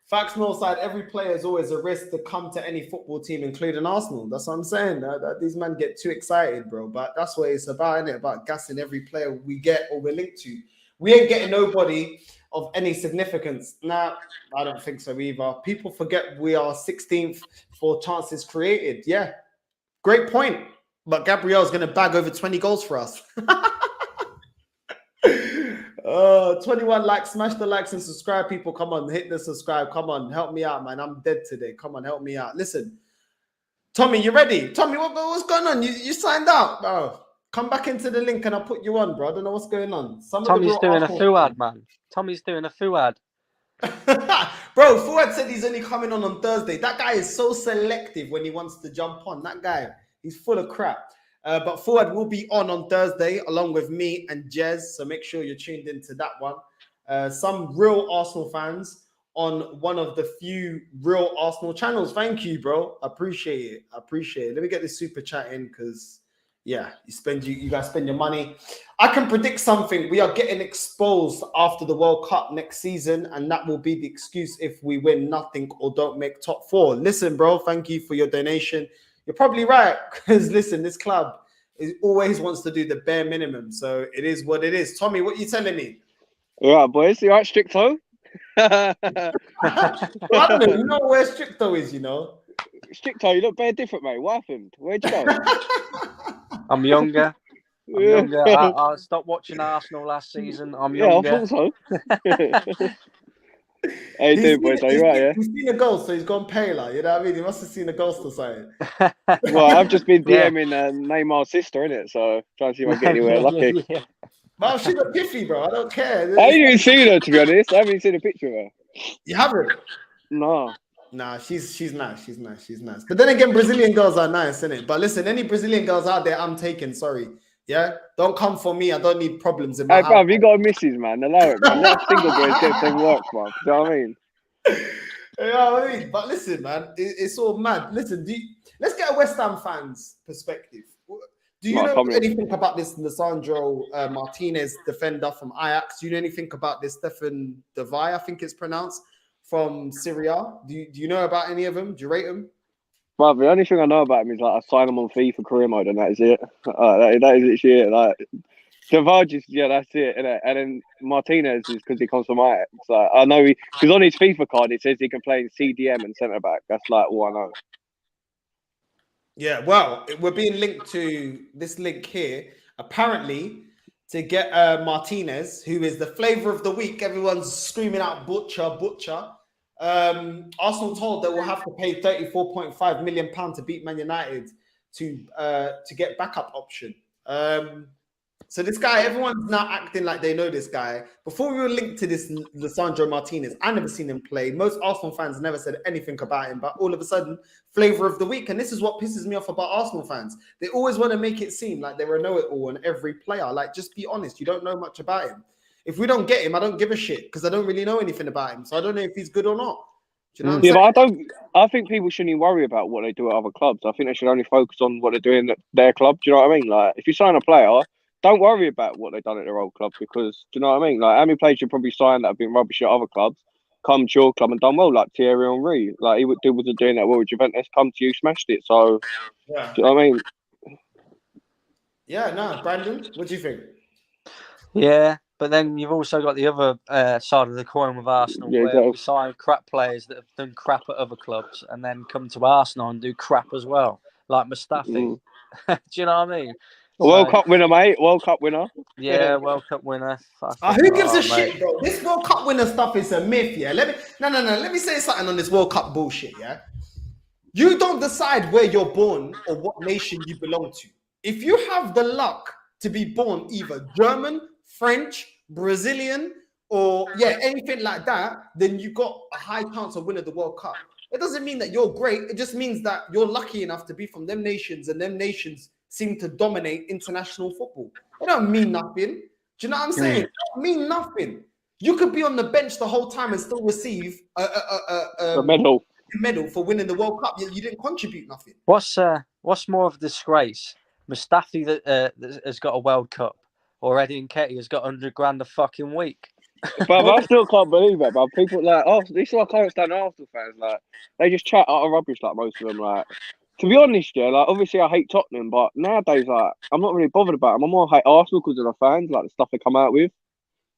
Facts Northside, every player is always a risk to come to any football team, including Arsenal. That's what I'm saying. These men get too excited, bro. But that's what it's about, isn't it? About gassing every player we get or we're linked to. We ain't getting nobody of any significance. Nah, I don't think so either. People forget we are 16th for chances created. Yeah, great point. But Gabriel's going to bag over 20 goals for us. 21 likes. Smash the likes and subscribe, people. Come on, hit the subscribe. Come on, help me out, man. I'm dead today. Come on, help me out. Listen, Tommy, you ready? Tommy, what's going on? You signed out, bro. Come back into the link and I'll put you on, bro. I don't know what's going on. Tommy's doing a Fuad, man. Tommy's doing a Fuad. Bro, Fuad said he's only coming on Thursday. That guy is so selective when he wants to jump on. That guy, he's full of crap. But Forward will be on Thursday along with me and Jez. So make sure you're tuned into that one. Some real Arsenal fans on one of the few real Arsenal channels. Thank you, bro. I appreciate it. Let me get this super chat in because, yeah, you guys spend your money. I can predict something. We are getting exposed after the World Cup next season, and that will be the excuse if we win nothing or don't make top 4. Listen, bro, thank you for your donation. You're probably right because, listen, this club always wants to do the bare minimum. So it is what it is. Tommy, what are you telling me? All right, boys. You all right, strict toe? I don't know. You know where Stricto is, you know? Strict toe, you look very different, mate. What happened? Where'd you go? I'm younger. I stopped watching Arsenal last season. I'm younger. I thought so. How you doing, boys? Are you right, yeah? He's seen a ghost, so he's gone paler. You know what I mean? He must have seen a ghost or something. Well, I've just been DMing Neymar's sister, innit? So trying to see if I get anywhere lucky. Yeah. Man, she's a piffy, bro. I don't care. I ain't even seen her, to be honest. I haven't even seen a picture of her. You haven't? No. Nah, she's nice. She's nice. But then again, Brazilian girls are nice, innit? But listen, any Brazilian girls out there, I'm taking. Sorry. Yeah? Don't come for me. I don't need problems in my house. Hey, bruv, you got a missus, man. Allow it, man. Let single boys get some work, man. Do you know what I mean? You know what I mean? But listen, man, it's all mad. Listen, let's get a West Ham fan's perspective. Do you know anything about this Lisandro Martinez defender from Ajax? Do you know anything about this Stefan De Vrij, I think it's pronounced, from Syria? Do you know about any of them? Do you rate them? Well, the only thing I know about him is like I sign him on FIFA career mode, and that is it. That is it. Like De Vrij is that's it. And then Martinez is because he comes from Ajax. Like, I know because on his FIFA card it says he can play in CDM and centre back. That's like all I know. Yeah, well, we're being linked to this link here. Apparently, to get Martinez, who is the flavour of the week, everyone's screaming out butcher. Arsenal told they will have to pay £34.5 million to beat Man United to get backup option. So this guy, everyone's now acting like they know this guy. Before we were linked to this Lisandro Martinez, I never seen him play. Most Arsenal fans never said anything about him, but all of a sudden, flavour of the week. And this is what pisses me off about Arsenal fans. They always want to make it seem like they're a know-it-all on every player. Like, just be honest. You don't know much about him. If we don't get him, I don't give a shit because I don't really know anything about him. So I don't know if he's good or not. Do you know what I'm saying? But I think people shouldn't even worry about what they do at other clubs. I think they should only focus on what they're doing at their club. Do you know what I mean? Like, if you sign a player, don't worry about what they've done at their old club because, do you know what I mean? Like, how many players you probably signed that have been rubbish at other clubs, come to your club and done well, like Thierry Henry. Like, he wasn't doing that well with Juventus, come to you, smashed it. So, yeah. Do you know what I mean? Yeah, no, Brandon, what do you think? Yeah, but then you've also got the other side of the coin with Arsenal, where we sign crap players that have done crap at other clubs and then come to Arsenal and do crap as well, like Mustafi. Do you know what I mean? World Cup winner, mate. World Cup winner. Yeah, World Cup winner. Who gives a shit, bro? This World Cup winner stuff is a myth, yeah? Let me say something on this World Cup bullshit, yeah? You don't decide where you're born or what nation you belong to. If you have the luck to be born either German, French, Brazilian, or anything like that, then you got a high chance of winning the World Cup. It doesn't mean that you're great. It just means that you're lucky enough to be from them nations, and them nations seem to dominate international football. It don't mean nothing. Do you know what I'm saying? It don't mean nothing. You could be on the bench the whole time and still receive a medal for winning the World Cup. You didn't contribute nothing. What's more of a disgrace? Mustafi that has got a World Cup, or Eddie Nketiah has got 100 grand a fucking week. But I still can't believe it, but people like, this is why I can't stand Arsenal fans. Like, they just chat out of rubbish, like most of them. Like, to be honest, yeah, like obviously I hate Tottenham, but nowadays, like, I'm not really bothered about them. I more hate Arsenal because of the fans, like the stuff they come out with.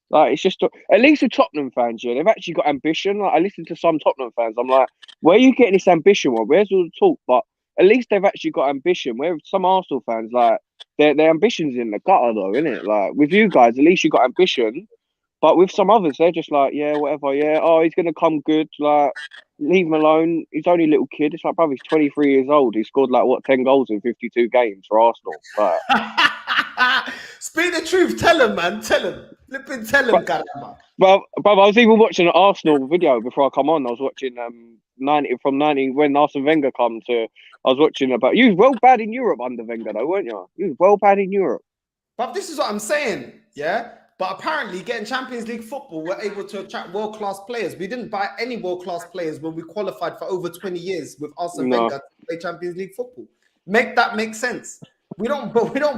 Like, it's just at least with Tottenham fans, yeah, they've actually got ambition. Like, I listen to some Tottenham fans, I'm like, where are you getting this ambition from? Where's all the talk? But at least they've actually got ambition. Where some Arsenal fans, like, their ambition's in the gutter, though, isn't it? Like, with you guys, at least you got ambition. But with some others, they're just like, yeah, whatever, yeah. Oh, he's going to come good. Like, leave him alone. He's only a little kid. It's like, brother, he's 23 years old. He scored, 10 goals in 52 games for Arsenal. Like, speak the truth. Tell him, man. Tell him. Tell him, But I was even watching an Arsenal video before I come on. I was watching 90 when Arsene Wenger come to. I was watching about. You was well bad in Europe under Wenger, though, weren't you? You was well bad in Europe. But this is what I'm saying, yeah. But apparently, getting Champions League football, we're able to attract world-class players. We didn't buy any world-class players when we qualified for over 20 years with Arsene Wenger to play Champions League football. Make that make sense. We don't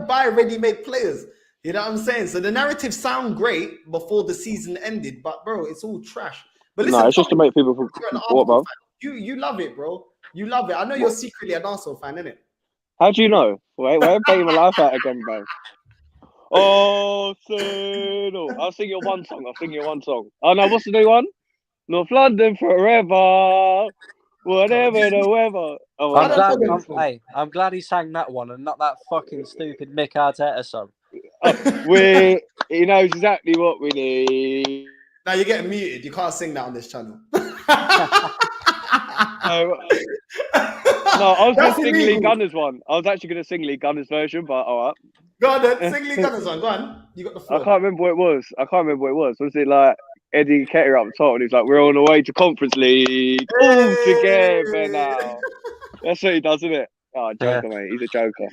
buy ready-made players. You know what I'm saying? So the narrative sound great before the season ended, but bro, it's all trash. But listen, it's just to make people. What, bro? You love it, bro. You love it. I know you're secretly an Arsenal fan, innit? How do you know? Wait, we're baiting my life out again, bro. Arsenal. I'll sing you one song. Oh no, what's the new one? North London forever. Whatever the weather. Oh, I'm glad he sang that one and not that fucking stupid Mick Arteta song. He knows exactly what we need. Now you're getting muted. You can't sing that on this channel. No, I was going to sing Lee Gunner's one. I was actually going to sing Lee Gunner's version, but all right. Go on then, sing Lee Gunner's one. Go on. You got the floor. I can't remember what it was. Was it like Eddie Ketter up top and he's like, we're on the way to Conference League. All together now. That's what he does, isn't it? Oh, joker, mate. He's a joker.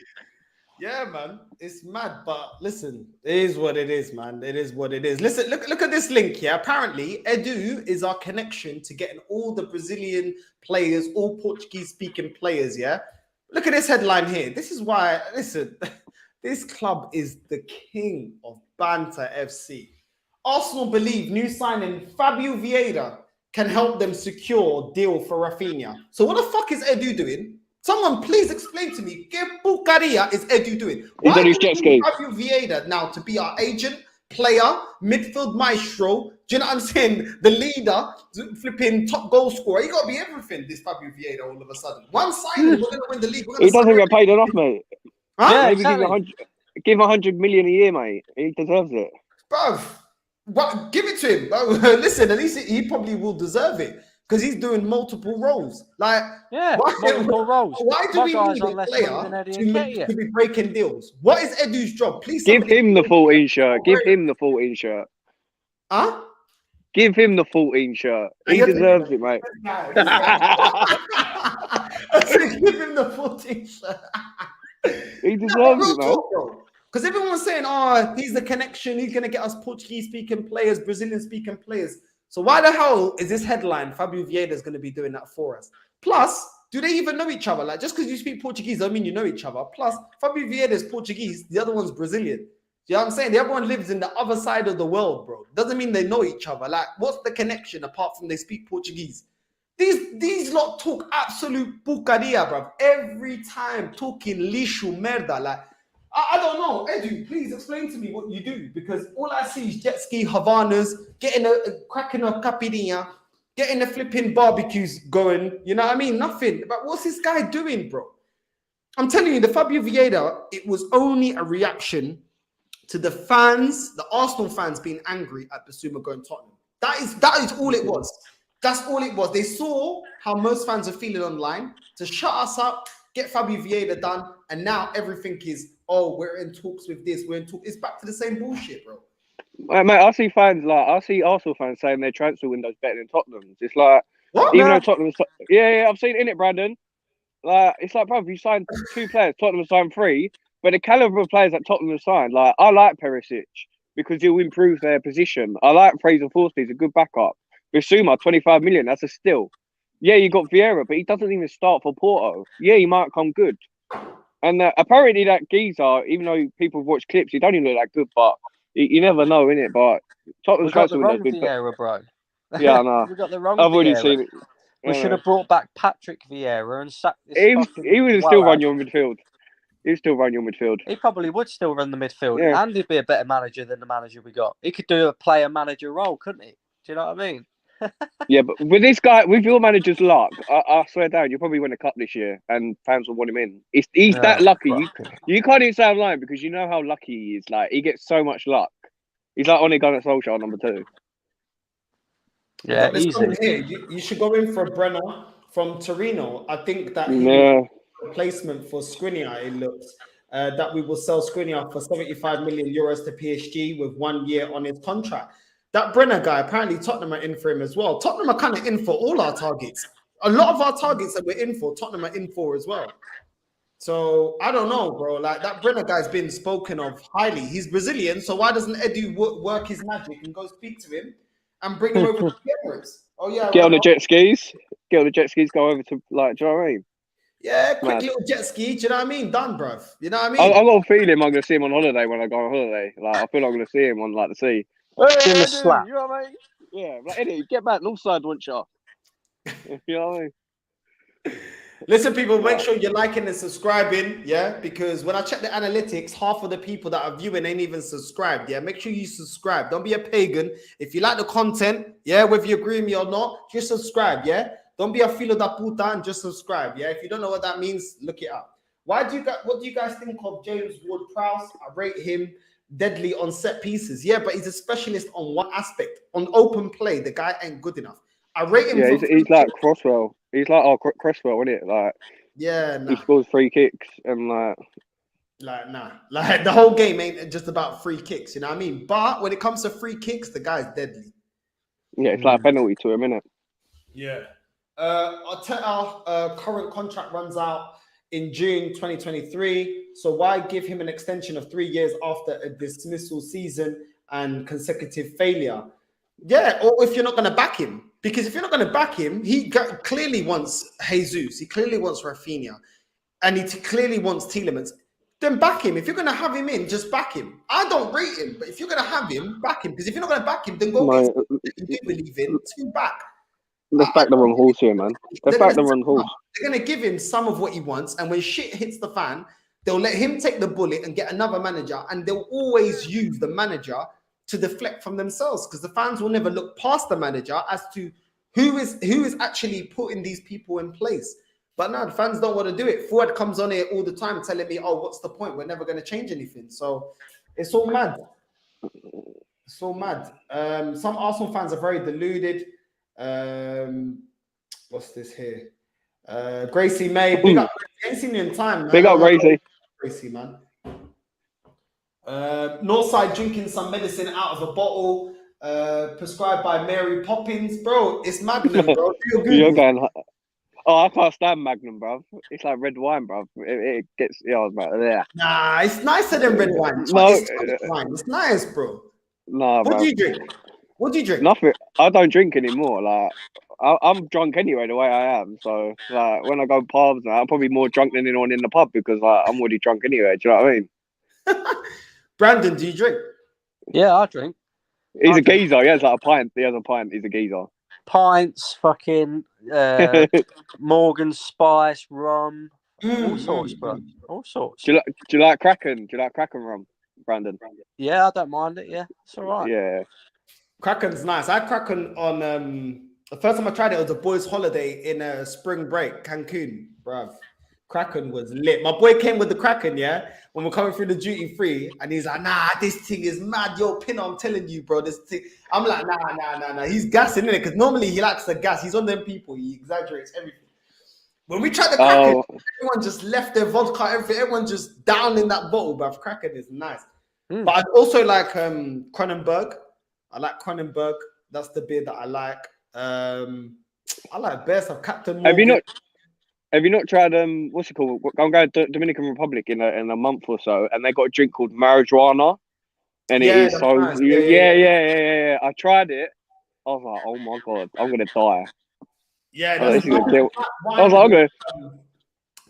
Yeah, man. It's mad, but listen, it is what it is, man. It is what it is. Listen, look at this link here. Apparently, Edu is our connection to getting all the Brazilian players, all Portuguese-speaking players, yeah? Look at this headline here. This is why, listen, this club is the king of banter FC. Arsenal believe new signing Fabio Vieira can help them secure deal for Rafinha. So what the fuck is Edu doing? Someone please explain to me, ¿qué bucaría is Edu doing? He's on his jet ski. Fabio Vieira now to be our agent, player, midfield maestro, do you know what I'm saying? The leader, flipping top goal scorer. He got to be everything, this Fabio Vieira, all of a sudden. One signing, we're going to win the league. He doesn't get paid enough, mate. Huh? Yeah, Maybe exactly. give 100 million a year, mate. He deserves it. Bruv, what? Give it to him. Listen, at least he probably will deserve it. Because he's doing multiple roles. Like, multiple roles. Why do we need a player to be breaking deals? What is Edu's job? Please give him the 14 shirt. Give him the 14 shirt. Huh? Give him the 14 shirt. He deserves it, mate. Give him the 14 shirt. He deserves it, man. Because everyone's saying, oh, he's the connection. He's going to get us Portuguese-speaking players, Brazilian-speaking players. So why the hell is this headline Fabio Vieira is going to be doing that for us? Plus, do they even know each other? Like, just because you speak Portuguese doesn't mean you know each other. Plus, Fabio Vieira is Portuguese. The other one's Brazilian. Do you know what I'm saying? The other one lives in the other side of the world, bro. Doesn't mean they know each other. Like, what's the connection apart from they speak Portuguese? These lot talk absolute bucaria, bro. Every time talking lixo, merda. Like, I don't know. Edu, please explain to me what you do, because all I see is jet ski Havanas, cracking a caipirinha, getting the flipping barbecues going. You know what I mean? Nothing. But what's this guy doing, bro? I'm telling you, the Fabio Vieira, it was only a reaction to the fans, the Arsenal fans being angry at Basuma going Tottenham. That is all it was. That's all it was. They saw how most fans are feeling online to shut us up, get Fabio Vieira done, and now everything is, oh, we're in talks with this, we're in talks. It's back to the same bullshit, bro. Mate, I see Arsenal fans saying their transfer window's better than Tottenham's. It's like, what? Even though Tottenham's, yeah, I've seen it, innit, Brandon? Like, it's like, bro, you signed 2 players, Tottenham signed 3, but the caliber of players that Tottenham have signed, like, I like Perisic because he'll improve their position. I like Fraser Forster, he's a good backup. Bissouma, 25 million, that's a steal. Yeah, you got Vieira, but he doesn't even start for Porto. Yeah, he might come good. And apparently that geezer, even though people have watched clips, he don't even look that good, but you never know, innit? But Tottenham's got the wrong Vieira, bro. Yeah, I know. We got the wrong I've already Vieira. seen it. We should have brought back Patrick Vieira and sacked this. He would have still run your midfield. He'd still run your midfield. He probably would still run the midfield, and he'd be a better manager than the manager we got. He could do a player-manager role, couldn't he? Do you know what I mean? Yeah, but with this guy, with your manager's luck, I swear down, you'll probably win a cup this year, and fans will want him in. He's that lucky. You can't even say I'm lying because you know how lucky he is. Like, he gets so much luck. He's like Ole Gunnar Solskjaer number 2. Yeah, easy. Here, you should go in for Brenner from Torino. I think that replacement for Skriniar, it looks that we will sell Skriniar for 75 million euros to PSG with 1 year on his contract. That Brenner guy, apparently Tottenham are in for him as well. Tottenham are kind of in for all our targets. A lot of our targets that we're in for, Tottenham are in for as well. So I don't know, bro. Like that Brenner guy's been spoken of highly. He's Brazilian, so why doesn't Edu work his magic and go speak to him and bring him over to the Emirates? Oh yeah, Get on the jet skis. Get on the jet skis. Go over to like. Do you know what I mean? yeah, quick Mad. little jet ski. Do you know what I mean? Done, bruv. You know what I I mean? got a feeling I'm gonna see him on holiday when I go on holiday. Like I feel I'm gonna see him on like the sea. Give him a Eddie, slap. you know what I mean? Yeah, like Eddie, get back north side, once you. You know what I mean? Listen, people, make sure you're liking and subscribing, yeah? Because when I check the analytics, half of the people that are viewing ain't even subscribed, yeah? Make sure you subscribe. Don't be a pagan. If you like the content, yeah, whether you agree with me or not, just subscribe, yeah? Don't be a filo da puta and just subscribe, yeah? If you don't know what that means, look it up. What do you guys think of James Ward-Prowse? I rate him deadly on set pieces. Yeah, but he's a specialist on one aspect. On open play, the guy ain't good enough. I rate him. Yeah, he's like Cresswell. He's like Cresswell, isn't it? Like, yeah, nah. He scores free kicks and nah, like the whole game ain't just about free kicks. You know what I mean? But when it comes to free kicks, the guy's deadly. Yeah, it's like a penalty to him, isn't it? Yeah. Our current contract runs out in June 2023. So why give him an extension of 3 years after a dismissal season and consecutive failure? Yeah, or if you're not going to back him. Because if you're not going to back him, he clearly wants Jesus. He clearly wants Rafinha. And he clearly wants Tielemans. Then back him. If you're going to have him in, just back him. I don't rate him. But if you're going to have him, back him. Because if you're not going to back him, then go get something that you do believe in to back. Let's back the wrong horse here, man. Let's back the wrong horse. They're going to give him some of what he wants. And when shit hits the fan, they'll let him take the bullet and get another manager. And they'll always use the manager to deflect from themselves, because the fans will never look past the manager as to who is actually putting these people in place. But no, the fans don't want to do it. Ford comes on here all the time telling me, oh, what's the point? We're never going to change anything. So it's all mad. It's all mad. Some Arsenal fans are very deluded. What's this here? Gracie May. Big up. I ain't seen you in time, man. Big up, Gracie. Gracie, man. Northside drinking some medicine out of a bottle, prescribed by Mary Poppins, bro. It's Magnum, bro. You're going. Oh, I can't stand Magnum, bro. It's like red wine, bro. It gets. Yeah, I was about there. Nah, it's nicer than red wine. No, it's wine. It's nice, bro. Nah, what bro. do you drink? What do you drink? Nothing. I don't drink anymore. Like I'm drunk anyway, the way I am. So like when I go pubs, now, I'm probably more drunk than anyone in the pub because like I'm already drunk anyway. Do you know what I mean? Brandon, do you drink? Yeah, I drink. He's a geezer. He has like a pint. He has a pint. He's a geezer. Pints, fucking Morgan Spice, rum, all sorts, bro. All sorts. Do you like Kraken? Do you like Kraken rum, Brandon? Yeah, I don't mind it. Yeah, it's all right. Yeah. Kraken's nice. I had Kraken on the first time I tried it was a boys' holiday in a spring break, Cancun, bruv. Kraken was lit. My boy came with the Kraken, yeah, when we're coming through the duty free, and he's like, nah, this thing is mad. Yo, Pinner, I'm telling you, bro, this thing. I'm like, nah. He's gassing in it, because normally he likes the gas. He's on them people. He exaggerates everything. When we tried the Kraken, everyone just left their vodka, everything. Everyone just down in that bottle, bruv. Kraken is nice. But I also like Kronenberg. I like Kronenberg. That's the beer that I like. I like best of Captain Morgan. Have you not tried what's it called? I'm going to Dominican Republic in a month or so, and they got a drink called marijuana, and it is so nice. Yeah. I tried it. I was like, oh my god, I'm gonna die. Yeah, I was like, okay.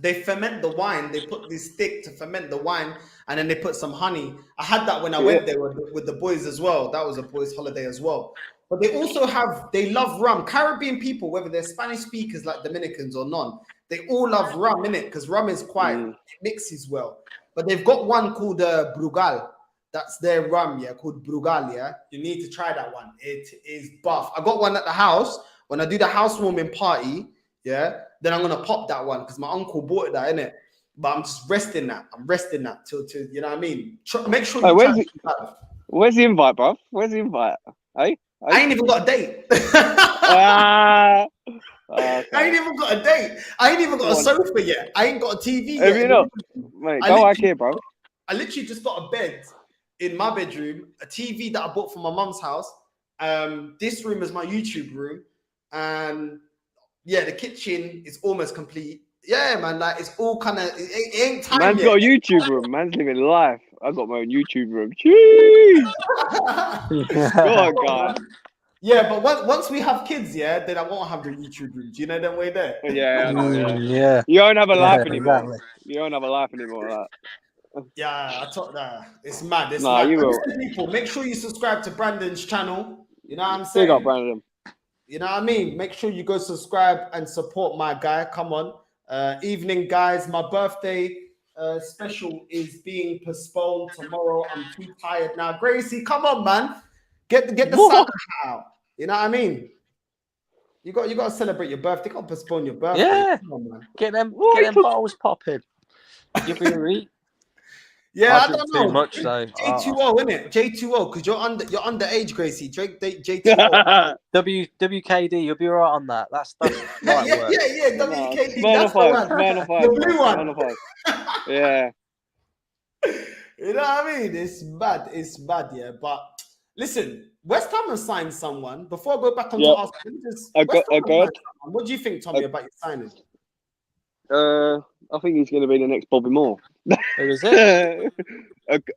They ferment the wine. They put this stick to ferment the wine, and then they put some honey. I had that when I went there with the boys as well. That was a boys' holiday as well. But they also they love rum. Caribbean people, whether they're Spanish speakers like Dominicans or none, they all love rum, innit? Because rum is quite, it mixes well. But they've got one called Brugal. That's their rum, yeah, called Brugal, yeah? You need to try that one. It is buff. I got one at the house. When I do the housewarming party, yeah, then I'm going to pop that one because my uncle bought that, innit? But I'm just resting that. I'm resting that till you know what I mean? Make sure you try it. Where's the invite, bruv? Where's the invite? Hey? I ain't even got a date. Okay. I ain't even got a date. I ain't even got a sofa yet. I ain't got a TV yet. Have you not? Mate, go back here, bro. I literally just got a bed in my bedroom, a TV that I bought from my mum's house. This room is my YouTube room. And Yeah, the kitchen is almost complete. Yeah, man, like it's all kind of it ain't time Man's yet. got a YouTube room. Man's living life. I got my own YouTube room. Jeez. Go on, guys. Yeah, but once we have kids, yeah, then I won't have the YouTube room. Do you know them way there? Yeah, I know, yeah. Yeah. You don't have a life Yeah, anymore. exactly. You don't have a life anymore. Like. Yeah, I thought that it's mad. It's Nah, mad. you But will. listen, people, make sure you subscribe to Brandon's channel. You know what I'm Big saying? up, Brandon. You know what I mean? Make sure you go subscribe and support my guy. Come on. Evening, guys. My birthday special is being postponed tomorrow. I'm too tired now. Gracie, come on, man. Get the Santa out. You know what I mean? You got to celebrate your birthday. You got to postpone your birthday. Yeah. Come on, man. Get them bottles popping. You'll be alright. Yeah, I drink don't too know. much though. J2O, innit? J2O, because you're underage, Gracie. J2O. WKD, you'll be alright on that. That's yeah, light yeah, work. yeah. WKD. That's the one. Smirnoff The blue one. Yeah. You know what I mean? It's bad. It's bad, yeah. But listen, West Ham has signed someone. Before I go back onto Arsenal, what do you think, Tommy, about your signing? I think he's going to be the next Bobby Moore. Who is it?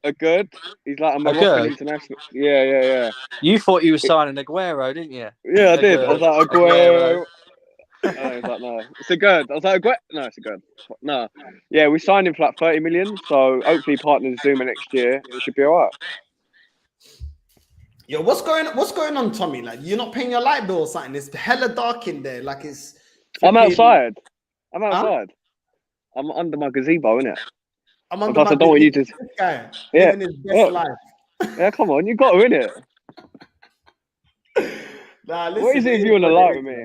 a good. He's like a Moroccan international. Yeah. You thought you were signing Aguero, didn't you? Yeah, I did. I was like, Aguero. I was like, no. It's a good. I was like, Aguero. No, it's a good. No. Yeah, we signed him for like 30 million. So hopefully partners Zuma next year. It should be all right. Yo, what's going on, Tommy? Like, you're not paying your light bill or something. It's hella dark in there. Like, it's... I'm outside. Huh? I'm under my gazebo, innit? I'm under my don't want you to... guy living his best life. Yeah, come on. You got to, innit? Nah, listen, what is it if you want to light with me?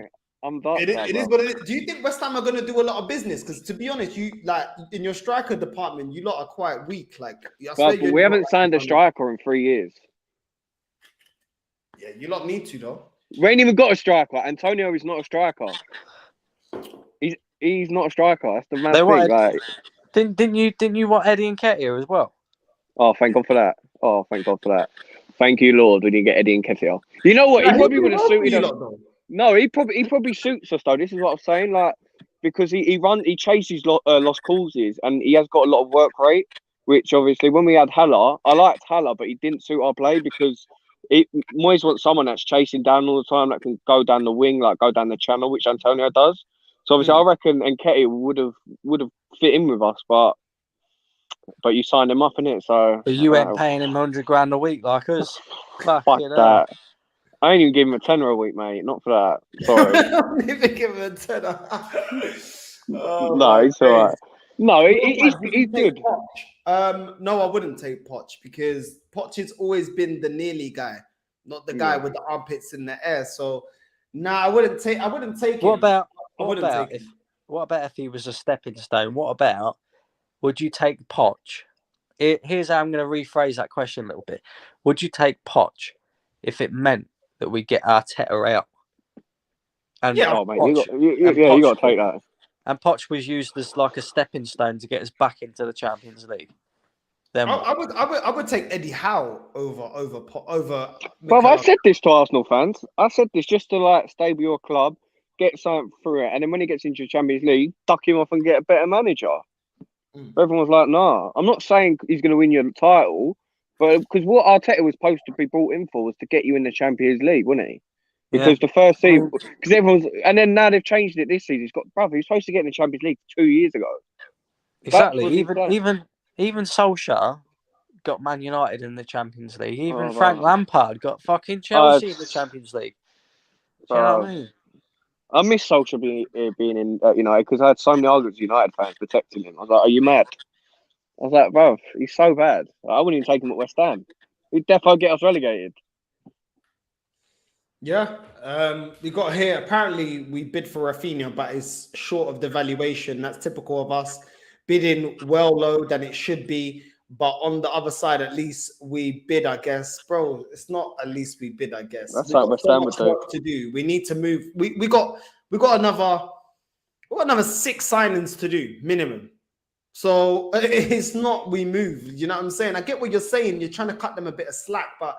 I'm dark. It is what it is. Do you think West Ham are going to do a lot of business? Because to be honest, you like in your striker department, you lot are quite weak. Like, we haven't signed a striker in 3 years. Yeah, you lot need to though. We ain't even got a striker. Antonio is not a striker. He's not a striker. That's the mad thing. Like, didn't you want Eddie Nketiah as well? Oh, thank God for that. Thank you, Lord. We didn't get Eddie Nketiah. You know what? He probably would have suited us. No, he probably suits us though. This is what I'm saying. Like, because he chases lost causes and he has got a lot of work rate. Which obviously, when we had Haller, I liked Haller, but he didn't suit our play because Moyes wants someone that's chasing down all the time, that can go down the wing, like go down the channel, which Antonio does. So obviously, I reckon Nketiah would have fit in with us, but you signed him up, innit? So but you ain't paying him $100,000 a week like us. Fuck that. I ain't even give him a tenner a week, mate. Not for that. Sorry. I don't even give him a tenner. No, he's all right. No, he's good. No, I wouldn't take Poch because Poch has always been the nearly guy, not the guy with the armpits in the air. So, I wouldn't take him. What about if he was a stepping stone? What about would you take Poch? Here's how I'm going to rephrase that question a little bit. Would you take Poch if it meant that we get Arteta out? And mate, you got to take that. And Poch was used as like a stepping stone to get us back into the Champions League. Then I would take Eddie Howe over. Well, I said this to Arsenal fans. I said this just to like stable your club, get something through it, and then when he gets into the Champions League, duck him off and get a better manager. Everyone's like, nah. I'm not saying he's going to win you the title, but because what Arteta was supposed to be brought in for was to get you in the Champions League, wasn't he? Because the first season, because everyone's, and then now they've changed it this season. He's supposed to get in the Champions League 2 years ago. Exactly. Even Solskjaer got Man United in the Champions League. Even Frank Lampard got fucking Chelsea in the Champions League. Do you know what I mean? I miss Solskjaer being in United because I had so many arguments with United fans protecting him. I was like, are you mad? I was like, bro, he's so bad. I wouldn't even take him at West Ham. He'd definitely get us relegated. Yeah, we got here. Apparently, we bid for Rafinha, but it's short of the valuation. That's typical of us, bidding well low than it should be. But on the other side, at least we bid, I guess, bro. It's not at least we bid, I guess. That's We've like got West so Ham much would do. work to do. We need to move. We got another 6 signings to do minimum. So it's not we move. You know what I'm saying? I get what you're saying. You're trying to cut them a bit of slack, but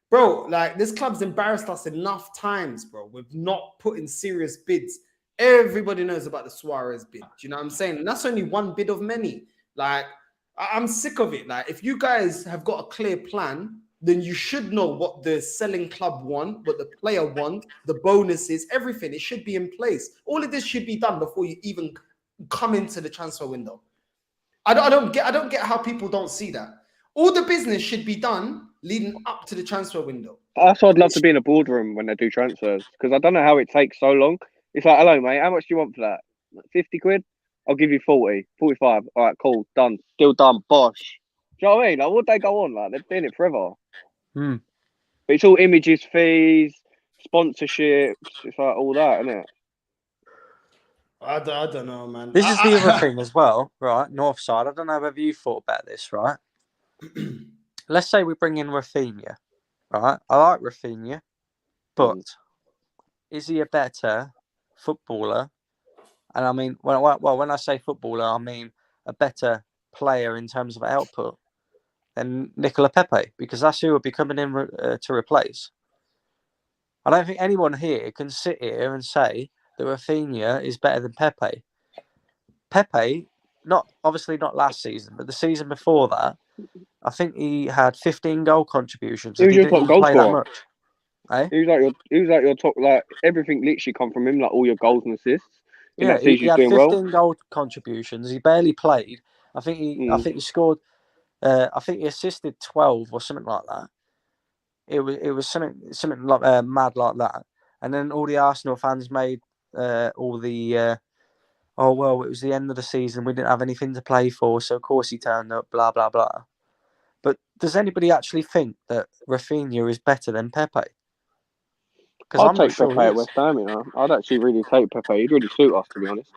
bro, like this club's embarrassed us enough times, bro. We've not put in serious bids Everybody knows about the Suarez bid. Do you know what I'm saying? And that's only one bid of many. Like, I'm sick of it. Like, if you guys have got a clear plan, then you should know what the selling club want, what the player want, the bonuses, everything. It should be in place. All of this should be done before you even come into the transfer window. I don't get how people don't see that. All the business should be done leading up to the transfer window. That's why I'd love to be in a boardroom when they do transfers, because I don't know how it takes so long. It's like, hello, mate, how much do you want for that? 50 quid? I'll give you 40, 45. All right, cool, done. Deal done, bosh. Do you know what I mean? Like, would they go on? Like, they're doing it forever. Hmm. But it's all images, fees, sponsorships. It's like all that, isn't it? I don't know, man. This is the other thing as well, right? North side. I don't know whether you thought about this, right? Let's say we bring in Rafinha, right? I like Rafinha, but is he a better footballer? And I mean, when I say footballer, I mean a better player in terms of output than Nicola Pepe, because that's who will be coming in to replace. I don't think anyone here can sit here and say that Rafinha is better than Pepe. Pepe, obviously not last season, but the season before that, I think he had 15 goal contributions. He was He your didn't top even goal play that scorer. much. Eh? He was like your top, like everything literally come from him, like all your goals and assists. In that season, he had doing 15 well. goal contributions. He barely played. I think he scored. I think he assisted 12 or something like that. It was something like mad like that. And then all the Arsenal fans made all the oh well, it was the end of the season. We didn't have anything to play for, so of course he turned up. Blah blah blah. But does anybody actually think that Rafinha is better than Pepe? Because I'd I'm not take sure Pepe he at is. West Ham, you know. I'd actually really take Pepe. He'd really suit us, to be honest.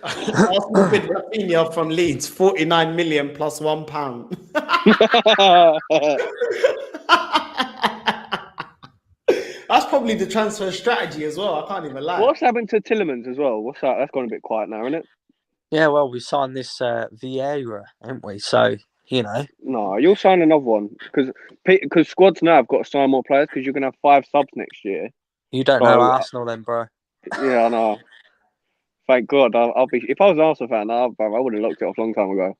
Arsenal bid Rafinha from Leeds, 49 million plus £1. That's probably the transfer strategy as well. I can't even lie. What's happened to Tillemans as well? What's that? That's gone a bit quiet now, isn't it? Yeah, well, we signed this Vieira, haven't we? So, you know. No, you'll sign another one because squads now have got to sign more players because you're going to have 5 subs next year. You don't know Arsenal then, bro. Yeah, I know. Thank God. I'll be. If I was an Arsenal fan, I would have locked it off a long time ago.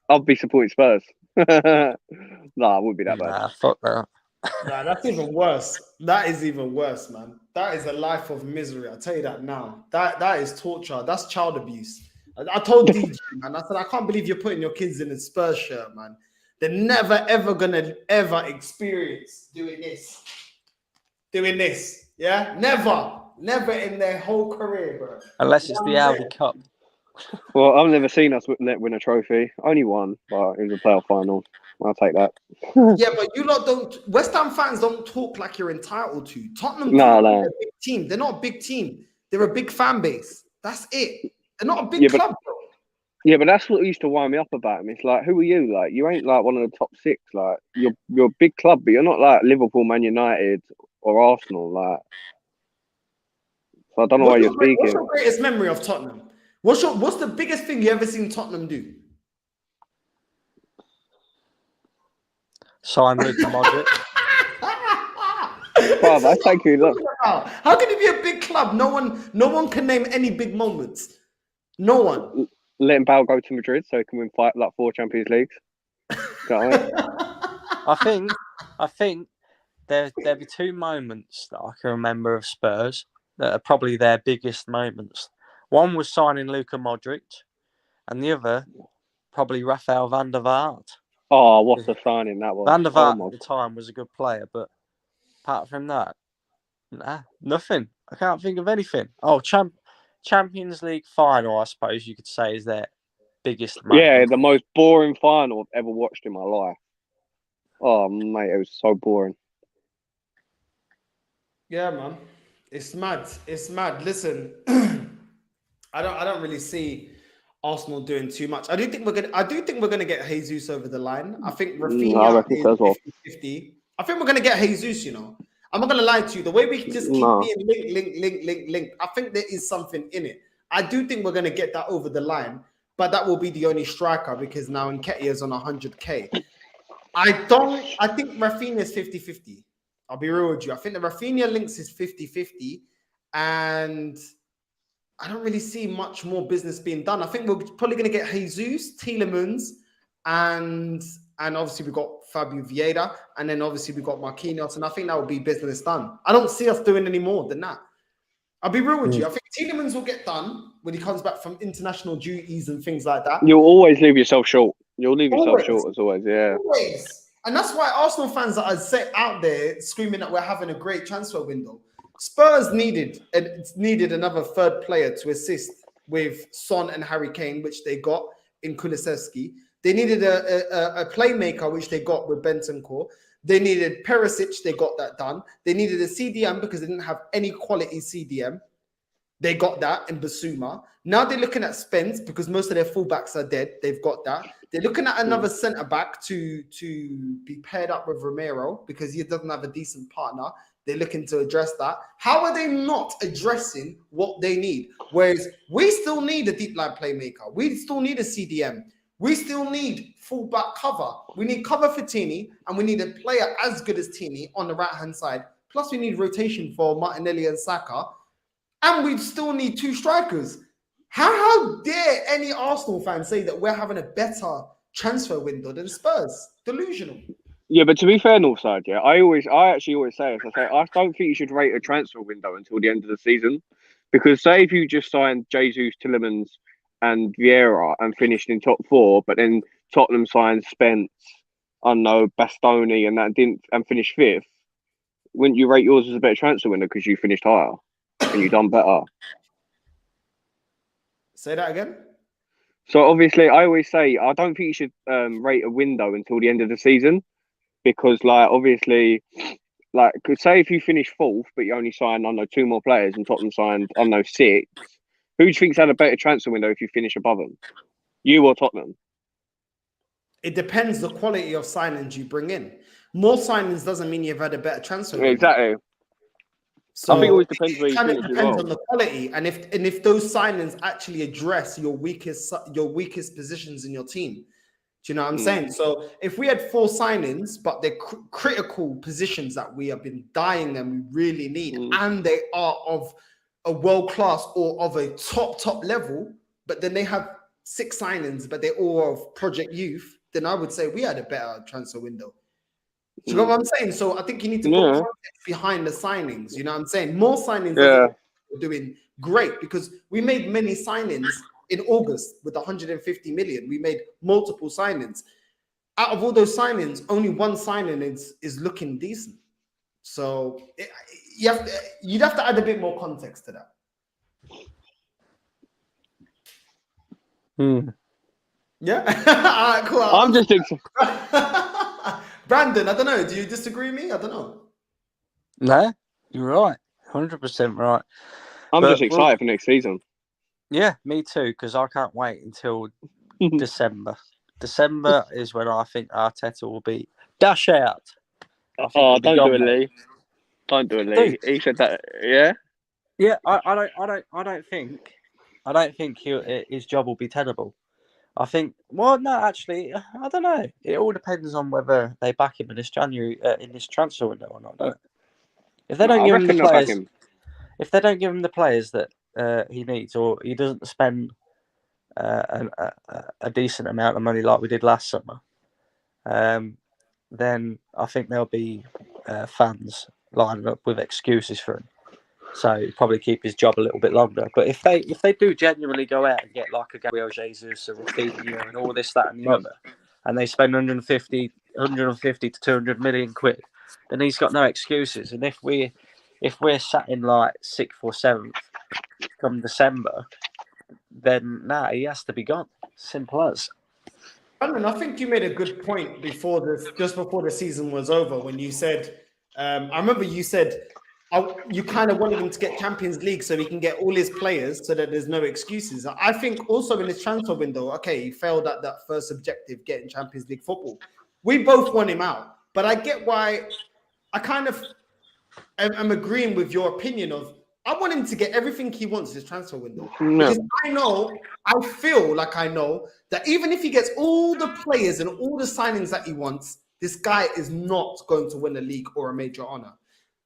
I'll be supporting Spurs. No, it wouldn't be that bad. Nah, fuck that. Nah, that's even worse. That is even worse, man. That is a life of misery. I'll tell you that now. That is torture. That's child abuse. I told DJ, man, I said, I can't believe you're putting your kids in a Spurs shirt, man. They're never, ever gonna ever experience doing this. Yeah? Never in their whole career, bro. Unless it's the Audi Cup. Well, I've never seen us win a trophy. Only one, but it was a playoff final. I'll take that. Yeah, but you lot don't. West Ham fans don't talk like you're entitled to. Tottenham, No. They're a big team. They're not a big team. They're a big fan base. That's it. They're not a big club, bro. Yeah, but that's what used to wind me up about him. It's like, who are you? Like, you ain't like one of the top 6. Like, you're a big club, but you're not like Liverpool, Man United, or Arsenal. Like, so I don't know why you're speaking. What's your greatest memory of Tottenham? What's the biggest thing you ever seen Tottenham do? Sign Luka Modric. Brother, thank you. Look. How can you be a big club? No one can name any big moments. No one. Letting Bale go to Madrid so he can win 4 Champions Leagues. I think there'll be 2 moments that I can remember of Spurs that are probably their biggest moments. One was signing Luka Modric, and the other probably Rafael van der Vaart. Oh, what a signing that was! Van der Vaart at the time was a good player, but apart from that, nothing. I can't think of anything. Oh, Champions League final, I suppose you could say, is their biggest moment. Yeah, the most boring final I've ever watched in my life. Oh, mate, it was so boring. Yeah, man. It's mad. It's mad. Listen, I don't really see Arsenal doing too much. I do think we're gonna get Jesus over the line. I think Rafinha is 50-50. I think we're gonna get Jesus, you know. I'm not gonna lie to you. The way we just keep being linked. I think there is something in it. I do think we're gonna get that over the line, but that will be the only striker because now Nketiah is on 100k. I think Rafinha is 50-50. I'll be real with you. I think the Rafinha links is 50-50, and I don't really see much more business being done. I think we're probably going to get Jesus, Tielemans, and obviously we've got Fabio Vieira, and then obviously we've got Martinez, and I think that will be business done. I don't see us doing any more than that. I'll be real with you. I think Tielemans will get done when he comes back from international duties and things like that. You'll always leave yourself short. You'll leave yourself short as always, yeah. Always. And that's why Arsenal fans that are set out there screaming that we're having a great transfer window. Spurs needed another third player to assist with Son and Harry Kane, which they got in Kulusevski. They needed a playmaker, which they got with Bentancur. They needed Perisic. They got that done. They needed a CDM because they didn't have any quality CDM. They got that in Basuma. Now they're looking at Spence because most of their fullbacks are dead. They've got that. They're looking at another centre-back to be paired up with Romero because he doesn't have a decent partner. They're looking to address that. How are they not addressing what they need? Whereas we still need a deep line playmaker. We still need a CDM. We still need full-back cover. We need cover for Tini, and we need a player as good as Tini on the right-hand side. Plus, we need rotation for Martinelli and Saka. And we still need 2 strikers. How dare any Arsenal fan say that we're having a better transfer window than Spurs? Delusional. Yeah, but to be fair, Northside, yeah, I actually always say this. I don't think you should rate a transfer window until the end of the season. Because say if you just signed Jesus, Tielemans and Vieira and finished in top 4, but then Tottenham signed Spence, I don't know, Bastoni and finished 5th, wouldn't you rate yours as a better transfer window because you finished higher and you done better? Say that again? So obviously, I always say I don't think you should rate a window until the end of the season because, like, obviously, like, could say if you finish 4th but you only signed, I don't know, 2 more players and Tottenham signed, I don't know, 6. Who do you think's had a better transfer window if you finish above them? You or Tottenham? It depends the quality of signings you bring in. More signings doesn't mean you've had a better transfer window. Exactly. So I think it always depends where you kind of finish as depends well. on the quality, and if those signings actually address your weakest positions in your team. Do you know what I'm saying? So if we had 4 signings, but they're critical positions that we have been dying and we really need, and they are of a world class or of a top level, but then they have 6 signings, but they're all of project youth, then I would say we had a better transfer window. Do you know what I'm saying? So I think you need to put context behind the signings. You know what I'm saying? More signings are doing great because we made many signings in August with 150 million. We made multiple signings. Out of all those signings, only 1 signing is looking decent. So you'd have to add a bit more context to that. Yeah? All right, cool. I'm just thinking. Brandon, I don't know. Do you disagree with me? I don't know. No, you're right. 100% right. I'm just excited for next season. Yeah, me too, because I can't wait until December. December is when I think Arteta will be dash out. Oh, don't do it, Lee. Don't do it, Lee. He said that. Yeah. Yeah, I don't think his job will be tenable. I think. Well, no, actually, I don't know. It all depends on whether they back him in this January in this transfer window or not. Don't it? If they don't give him the players, if they don't give him the players that he needs, or he doesn't spend a decent amount of money like we did last summer, then I think there'll be fans lining up with excuses for him. So he'll probably keep his job a little bit longer. But if they do genuinely go out and get like a Gabriel Jesus, a Rafinha, and all this, that, and the other, and they spend 150 to 200 million quid, then he's got no excuses. And if we're sat in like 6th or 7th come December, then he has to be gone. Simple as. Brandon, I think you made a good point just before the season was over, when you said, I remember you said, you kind of wanted him to get Champions League so he can get all his players so that there's no excuses. I think also in his transfer window, okay, he failed at that first objective, getting Champions League football. We both want him out, but I get why I kind of am agreeing with your opinion of, I want him to get everything he wants in his transfer window. Because I feel like I know that even if he gets all the players and all the signings that he wants, This guy is not going to win a league or a major honor.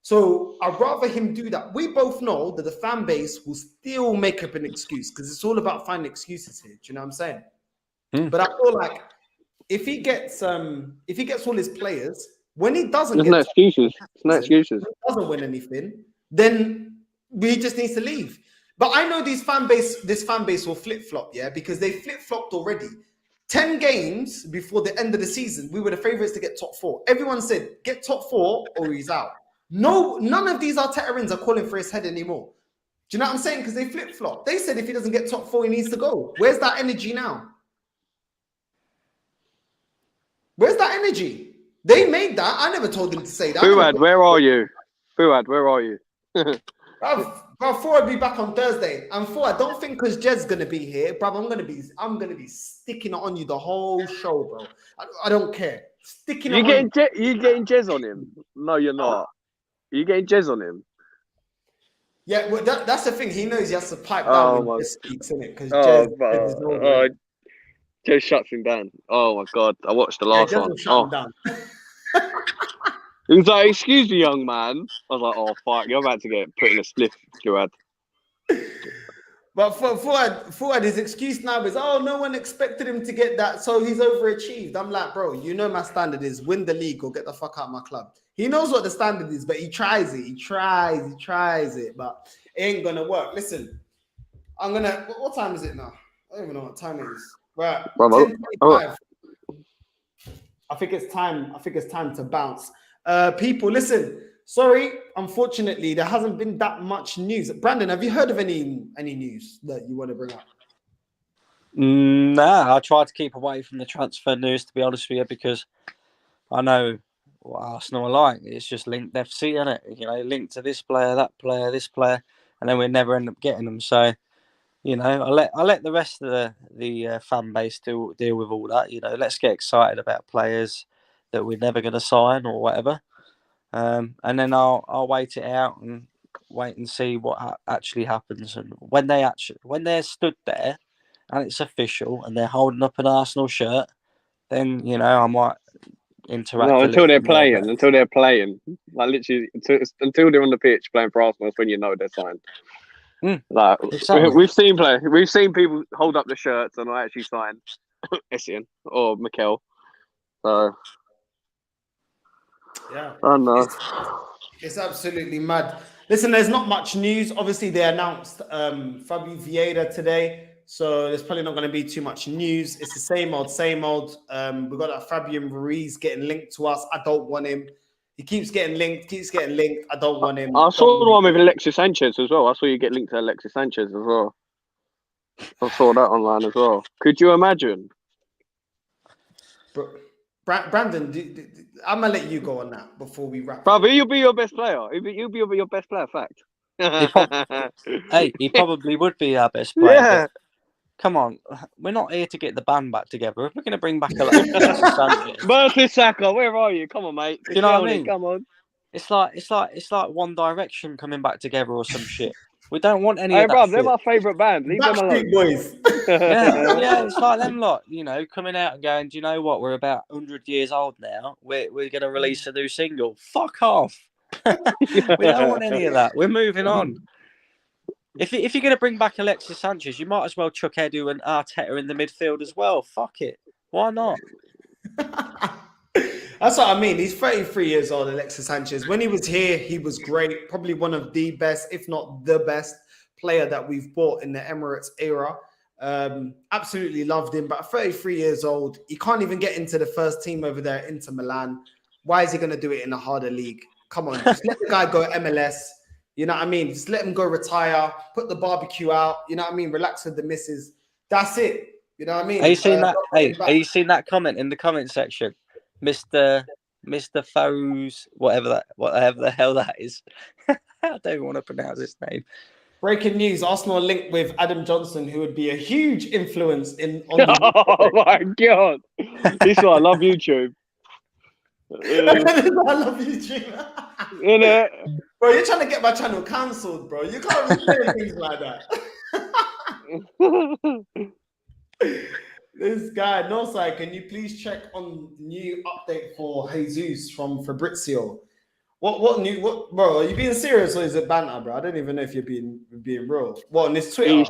So I'd rather him do that. We both know that the fan base will still make up an excuse because it's all about finding excuses here. Do you know what I'm saying? But I feel like if he gets all his players, when he doesn't There's get no excuses. There's no excuses. doesn't win anything, then he just needs to leave. But I know this fan base will flip-flop, yeah, because they flip-flopped already. 10 games before the end of the season, we were the favourites to get top 4. Everyone said, get top 4 or he's out. No, none of these Arteta-ins are calling for his head anymore. Do you know what I'm saying? Because they flip-flop. They said if he doesn't get top 4, he needs to go. Where's that energy now? Where's that energy? They made that. I never told them to say that. Fuad, where are you? Fuad, where are you? Bruv, Fuad be back on Thursday. And Fuad, don't think because Jed's gonna be here, bruv. I'm gonna be sticking it on you the whole show, bro. I don't care. Sticking it on you. You getting Jez on him? No, you're not. You getting Jez on him? Yeah, well, that's the thing. He knows he has to pipe down when Jez speaks, innit? Because Jez is no Jez shuts him down. Oh my god, I watched the last one. Shut him down. He was like, "Excuse me, young man." I was like, "Oh fuck, you're about to get put in a spliff, Fuad." But for Fuad, his excuse now is, oh, no one expected him to get that, so he's overachieved. I'm like, bro, you know my standard is win the league or get the fuck out of my club. He knows what the standard is, but he tries it. He tries it, but it ain't gonna work. Listen, I'm gonna. What time is it now? I don't even know what time it is. Right, 10:25. I think it's time to bounce. People, listen. Sorry, unfortunately, there hasn't been that much news. Brandon, have you heard of any news that you want to bring up? Nah, I try to keep away from the transfer news, to be honest with you, because I know what Arsenal are like. It's just linked FC, isn't it? You know, linked to this player, that player, this player, and then we never end up getting them. So, you know, I let the rest of the fan base deal with all that. You know, let's get excited about players that we're never going to sign or whatever. And then I'll wait it out and wait and see what actually happens. And when they're stood there and it's official and they're holding up an Arsenal shirt, then you know I might interact. No, until they're playing, like literally until they're on the pitch playing for Arsenal, that's when you know they're signed. Like exactly. we've seen people hold up the shirts and not actually sign Essien or Mikel. So. Yeah, oh no, it's absolutely mad. Listen, there's not much news. Obviously, they announced Fabio Vieira today, so there's probably not going to be too much news. It's the same old. We got that Fabio Ruiz getting linked to us. I don't want him. He keeps getting linked. I don't want him. I saw the one with Alexis Sanchez as well. I saw you get linked to Alexis Sanchez as well. I saw that online as well. Could you imagine? Brandon, I'm gonna let you go on that before we wrap. Brother, you'll be your best player. You'll be your best player. Fact. He probably would be our best player. Yeah. Come on, we're not here to get the band back together. If we're going to bring back Alexis Sanchez, Mertesacker, where are you? Come on, mate. Do you know what I mean? Come on. It's like One Direction coming back together or some shit. We don't want any Hey, of that. Bro, they're my favourite band. Leave them alone. Boys. yeah, it's like them lot, you know, coming out and going, do you know what? We're about 100 years old now. We're going to release a new single. Fuck off. We don't want any of that. We're moving on. If you're going to bring back Alexis Sanchez, you might as well chuck Edu and Arteta in the midfield as well. Fuck it. Why not? That's what I mean. He's 33 years old, Alexis Sanchez. When he was here, he was great. Probably one of the best, if not the best player that we've bought in the Emirates era. Absolutely loved him. But 33 years old, he can't even get into the first team over there, Inter Milan. Why is he going to do it in a harder league? Come on, just let the guy go MLS. You know what I mean? Just let him go retire, put the barbecue out. You know what I mean? Relax with the missus. That's it. You know what I mean? Are you seen that? Hey, are you seen that comment in the comment section? Mr. Foes, whatever the hell that is. I don't even want to pronounce his name. Breaking news: Arsenal are linked with Adam Johnson, who would be a huge influence in. Oh my god! This is why I love YouTube. I love YouTube. Bro, you're trying to get my channel cancelled, bro. You can't be saying things like that. This guy, no side, can you please check on new update for Jesus from Fabrizio? What new bro? Are you being serious or is it banter, bro? I don't even know if you're being real. What on this Twitter?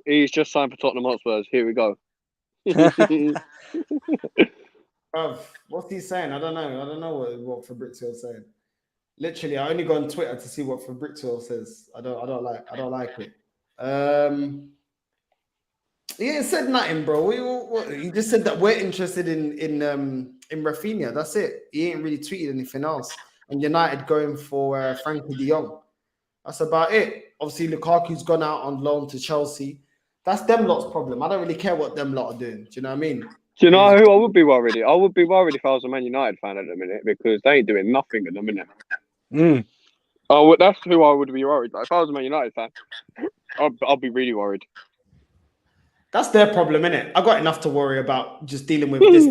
He's just signed for Tottenham Hotspurs. Here we go. Bruv, what's he saying? I don't know what Fabrizio's saying. Literally, I only go on Twitter to see what Fabrizio says. I don't like it. He ain't said nothing, bro. He just said that we're interested in Rafinha. That's it. He ain't really tweeted anything else. And United going for Frankie de Jong. That's about it. Obviously, Lukaku's gone out on loan to Chelsea. That's them lot's problem. I don't really care what them lot are doing. Do you know what I mean? Do you know who I would be worried? I would be worried if I was a Man United fan at the minute because they ain't doing nothing at the minute. Oh, that's who I would be worried. Like, if I was a Man United fan, I'd be really worried. That's their problem, innit? I got enough to worry about just dealing with this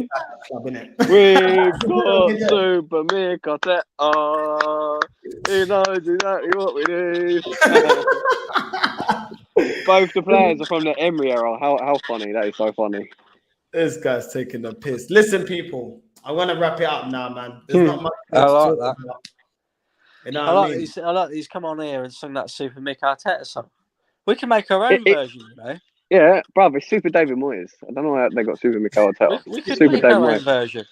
club, innit? We've got Super Mick Arteta. He knows exactly what we do. Both the players are from the Emery era. How funny. That is so funny. This guy's taking the piss. Listen, people, I want to wrap it up now, man. There's not much I to like talk that. about. You know what I mean? I like he's come on here and sung that Super Mick Arteta song. We can make our own version, you know. Yeah, bruv, it's Super David Moyes. I don't know why they got Super Mick Arteta. We could Super make David our own Moyes. version.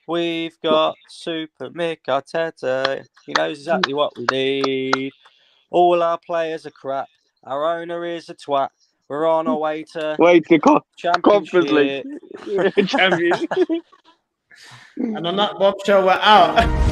We've got Super Mick Arteta. He knows exactly what we need. All our players are crap. Our owner is a twat. We're on our way to Conference League. Championship. Champions. And on that bombshell, we're out.